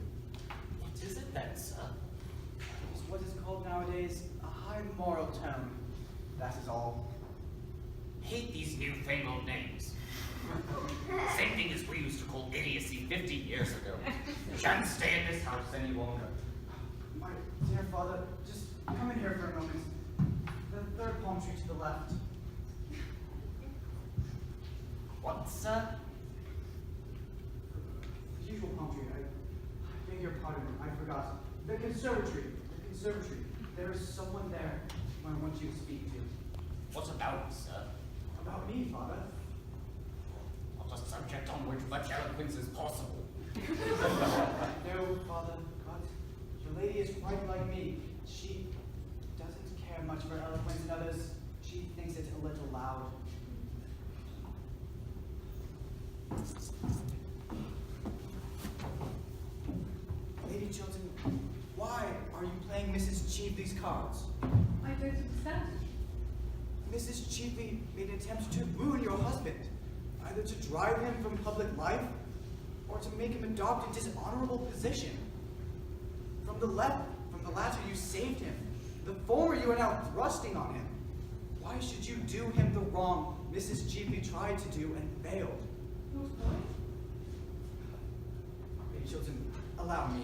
What is it then, sir? It is what is called nowadays a high moral tone. That is all. Hate these newfangled names. Same thing as we used to call idiocy 50 years ago. Shan't stay in this house any longer. My dear Father, just come in here for a moment. The third palm tree to the left. What, sir? The usual palm tree. I beg your pardon, I forgot. The conservatory. The conservatory. There is someone there who I want you to speak to. What about, sir? About me, Father. Not a subject on which much eloquence is possible. No, Father, but your lady is quite like me. She doesn't care much for eloquence in others. She thinks it a little loud. Lady Chilton, why are you playing Mrs. Cheveley's cards? I don't understand. Mrs. Cheveley made an attempt to ruin your husband, either to drive him from public life or to make him adopt a dishonorable position. From the latter you saved him. The former you are now thrusting on him. Why should you do him the wrong Mrs. Cheveley tried to do and failed? Lady Chilton, allow me.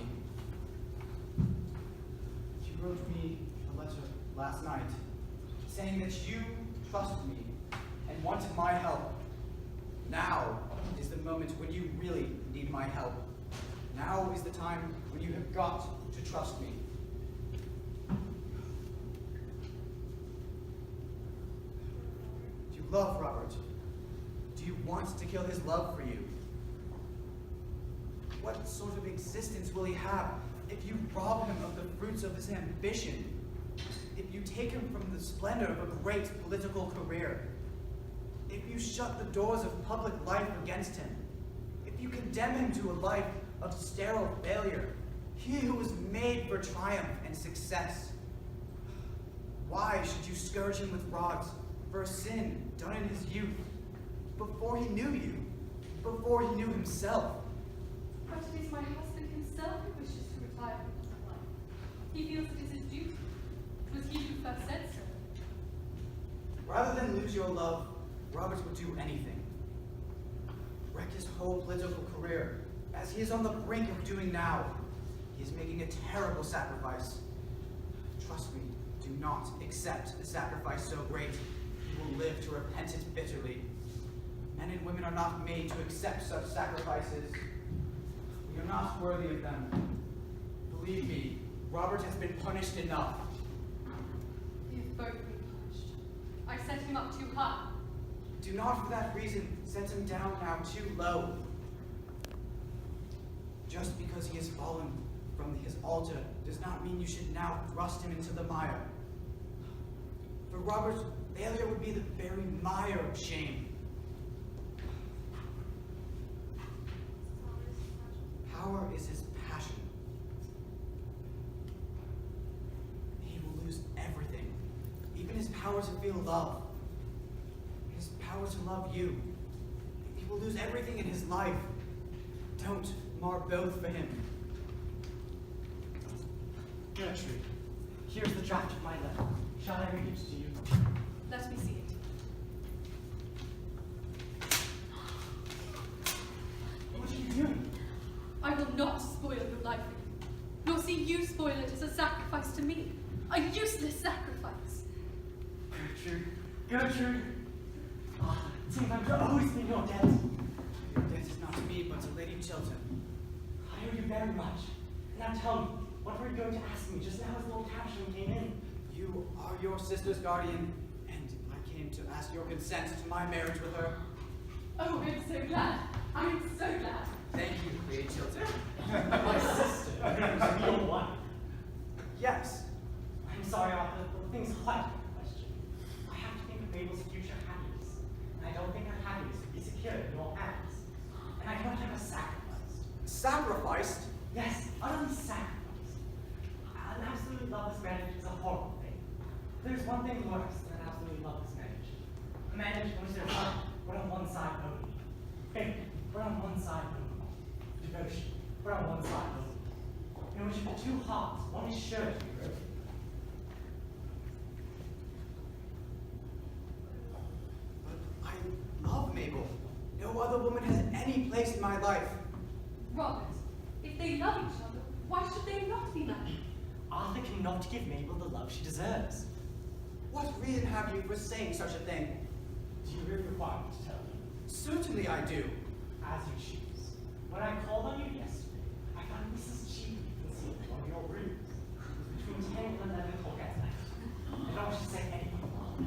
You wrote me a letter last night saying that you trust me and wanted my help. Now is the moment when you really need my help. Now is the time when you have got to trust me. Do you love Robert? Do you want to kill his love for you? What sort of existence will he have if you rob him of the fruits of his ambition? If you take him from the splendor of a great political career? If you shut the doors of public life against him? If you condemn him to a life of sterile failure? He who was made for triumph and success. Why should you scourge him with rods for a sin done in his youth, before he knew you, before he knew himself? But it is my husband himself who wishes to retire from public life. He feels it is his duty. It was he who first said so. Rather than lose your love, Robert would do anything. Wreck his whole political career, as he is on the brink of doing now. He is making a terrible sacrifice. Trust me, do not accept a sacrifice so great. You will live to repent it bitterly. Men and women are not made to accept such sacrifices. We are not worthy of them. Believe me, Robert has been punished enough. We have both been punished. I set him up too high. Do not for that reason set him down now too low. Just because he has fallen from his altar does not mean you should now thrust him into the mire. For Robert, failure would be the very mire of shame. Power is his passion. He will lose everything, even his power to feel love, his power to love you. He will lose everything in his life. Don't mar both for him. Gertrude, here's the draft of my letter. Shall I read it to you? Let me see it. What are you doing? I will not spoil your life for you, nor see you spoil it as a sacrifice to me. A useless sacrifice. Gertrude, Gertrude! Ah, it seems I've always been your debt. Your debt is not to me, but to Lady Chilton. I owe you very much. Now tell me, what were you going to ask me just now as Lord Cashman came in? You are your sister's guardian, and I came to ask your consent to my marriage with her. Oh, I'm so glad. I'm so glad. Thank you, Lady Chilton. My sister, your wife. Yes. I'm sorry, Arthur, but things are quite a question. I have to think of Mabel's future happiness, and I don't think her happiness would be secure in your hands. And I cannot have her sacrificed. Sacrificed? Yes, utterly sacrificed. An absolutely loveless marriage is a horrible thing. There's one thing worse than an absolutely loveless marriage. A marriage in which there's love, but on one side only. Faith, but on one side only. Devotion, but on one side only. In which of the two hearts, one is sure to be broken. But I love Mabel. No other woman has any place in my life. Robert, if they love each other, why should they not be married? Arthur cannot give Mabel the love she deserves. What reason have you for saying such a thing? Do you really require me to tell you? Certainly I do. As you choose. When I called on you yesterday, I found Mrs. Cheatley concealed in one of your rooms. It was between 10 and 11 o'clock at night. I don't wish to say anything more.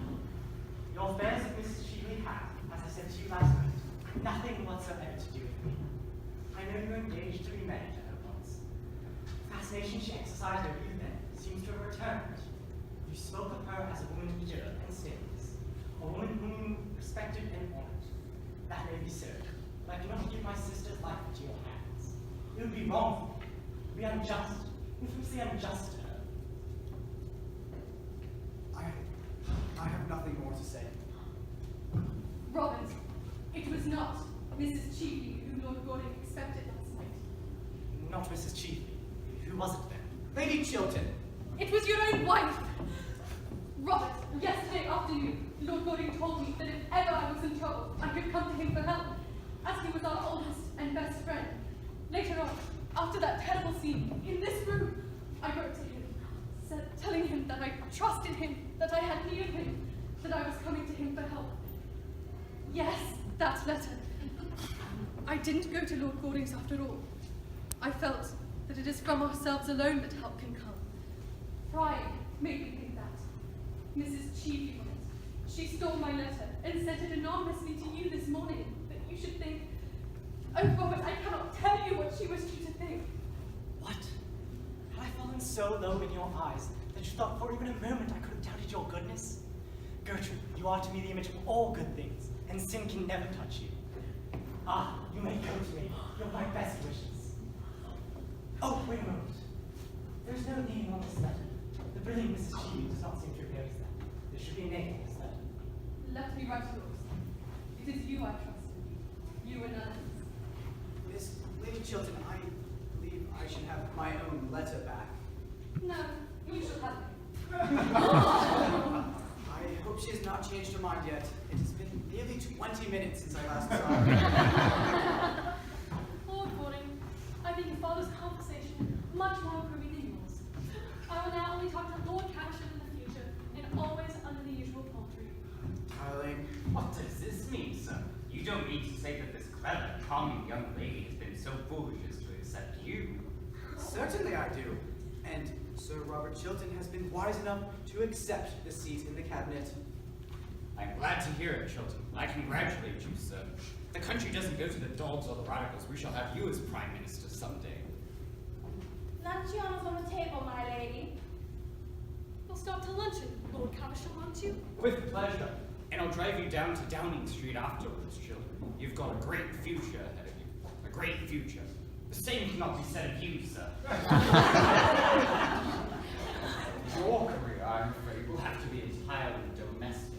Your affairs with Mrs. Cheatley have, as I said to you last night, nothing whatsoever to do with me. I know you were engaged to be married to her once. The fascination she exercised over you then seems to have returned. You spoke of her as a woman pure and sinless, a woman whom you respected and honored. That may be so, but I cannot give my sister's life into your hands. It would be wrong for me. It would be unjust, infamously unjust to her. I have nothing more to say. Robert, it was not Mrs. Cheatley whom Lord Gordon expected last night. Not Mrs. Cheatley. Who was it then? Lady Chilton. It was your own wife! Robert, yesterday afternoon, Lord Gordon told me that if ever I was in trouble, I could come to him for help, as he was our oldest and best friend. Later on, after that terrible scene, in this room, I wrote to him, telling him that I trusted him, that I had need of him, that I was coming to him for help. Yes, that letter. I didn't go to Lord Gordon's after all. I felt that it is from ourselves alone that help can come. Pride made me think that. Mrs. Cheatley on it. She stole my letter and sent it anonymously to you this morning, that you should think... Oh, Robert, I cannot tell you what she wished you to think. What? Had I fallen so low in your eyes that you thought for even a moment I could have doubted your goodness? Gertrude, you are to me the image of all good things, and sin can never touch you. Ah, you may go to me. You're my best wishes. Oh, wait a moment. There's no name on this letter. The brilliant Mrs. Cheatley does not seem to have noticed that. There should be a name on this letter. Let me write yours. It is you I trust. You and others. Miss Lady Chilton, I believe I should have my own letter back. No, you shall have it. I hope she has not changed her mind yet. It has been nearly 20 minutes since I last saw her. Lord Gordon, I think your father's conversation much more improving than yours. I will now only talk to Lord Caversham in the future, and always under the usual palm tree. Darling, What does this mean, sir? You don't mean to say that this clever, charming young lady has been so foolish as to accept you? certainly I do. And Sir Robert Chilton has been wise enough to accept the seat in the cabinet. I'm glad to hear it, Chilton. I congratulate you, sir. If the country doesn't go to the dogs or the radicals, we shall have you as Prime Minister someday. Luncheon is on the table, my lady. We'll stop to luncheon, Lord Caversham, won't you? With pleasure. And I'll drive you down to Downing Street afterwards, Chilton. You've got a great future ahead of you. A great future. The same cannot be said of you, sir. Your career, I'm afraid, will have to be entirely domestic.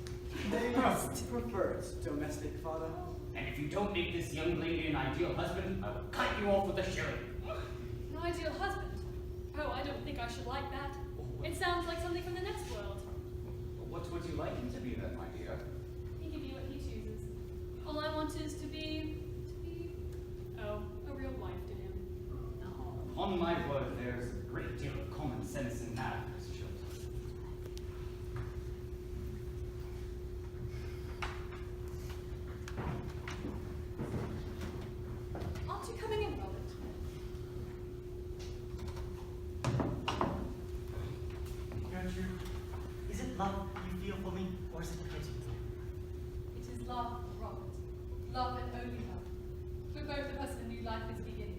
They must prefer it, domestic father. And if you don't make this young lady an ideal husband, I will cut you off with a shilling. An ideal husband? Oh, I don't think I should like that. It sounds like something from the next world. What would you like him to be then, my dear? He can be what he chooses. All I want is to be, a real wife to him. Upon my word, there's a great deal of common sense in that, Miss Chilton. Aren't you coming in, Robert? Gertrude, is it love you feel for me, or is it pity? It is love, Robert. love and only love. For both of us, a new life is beginning.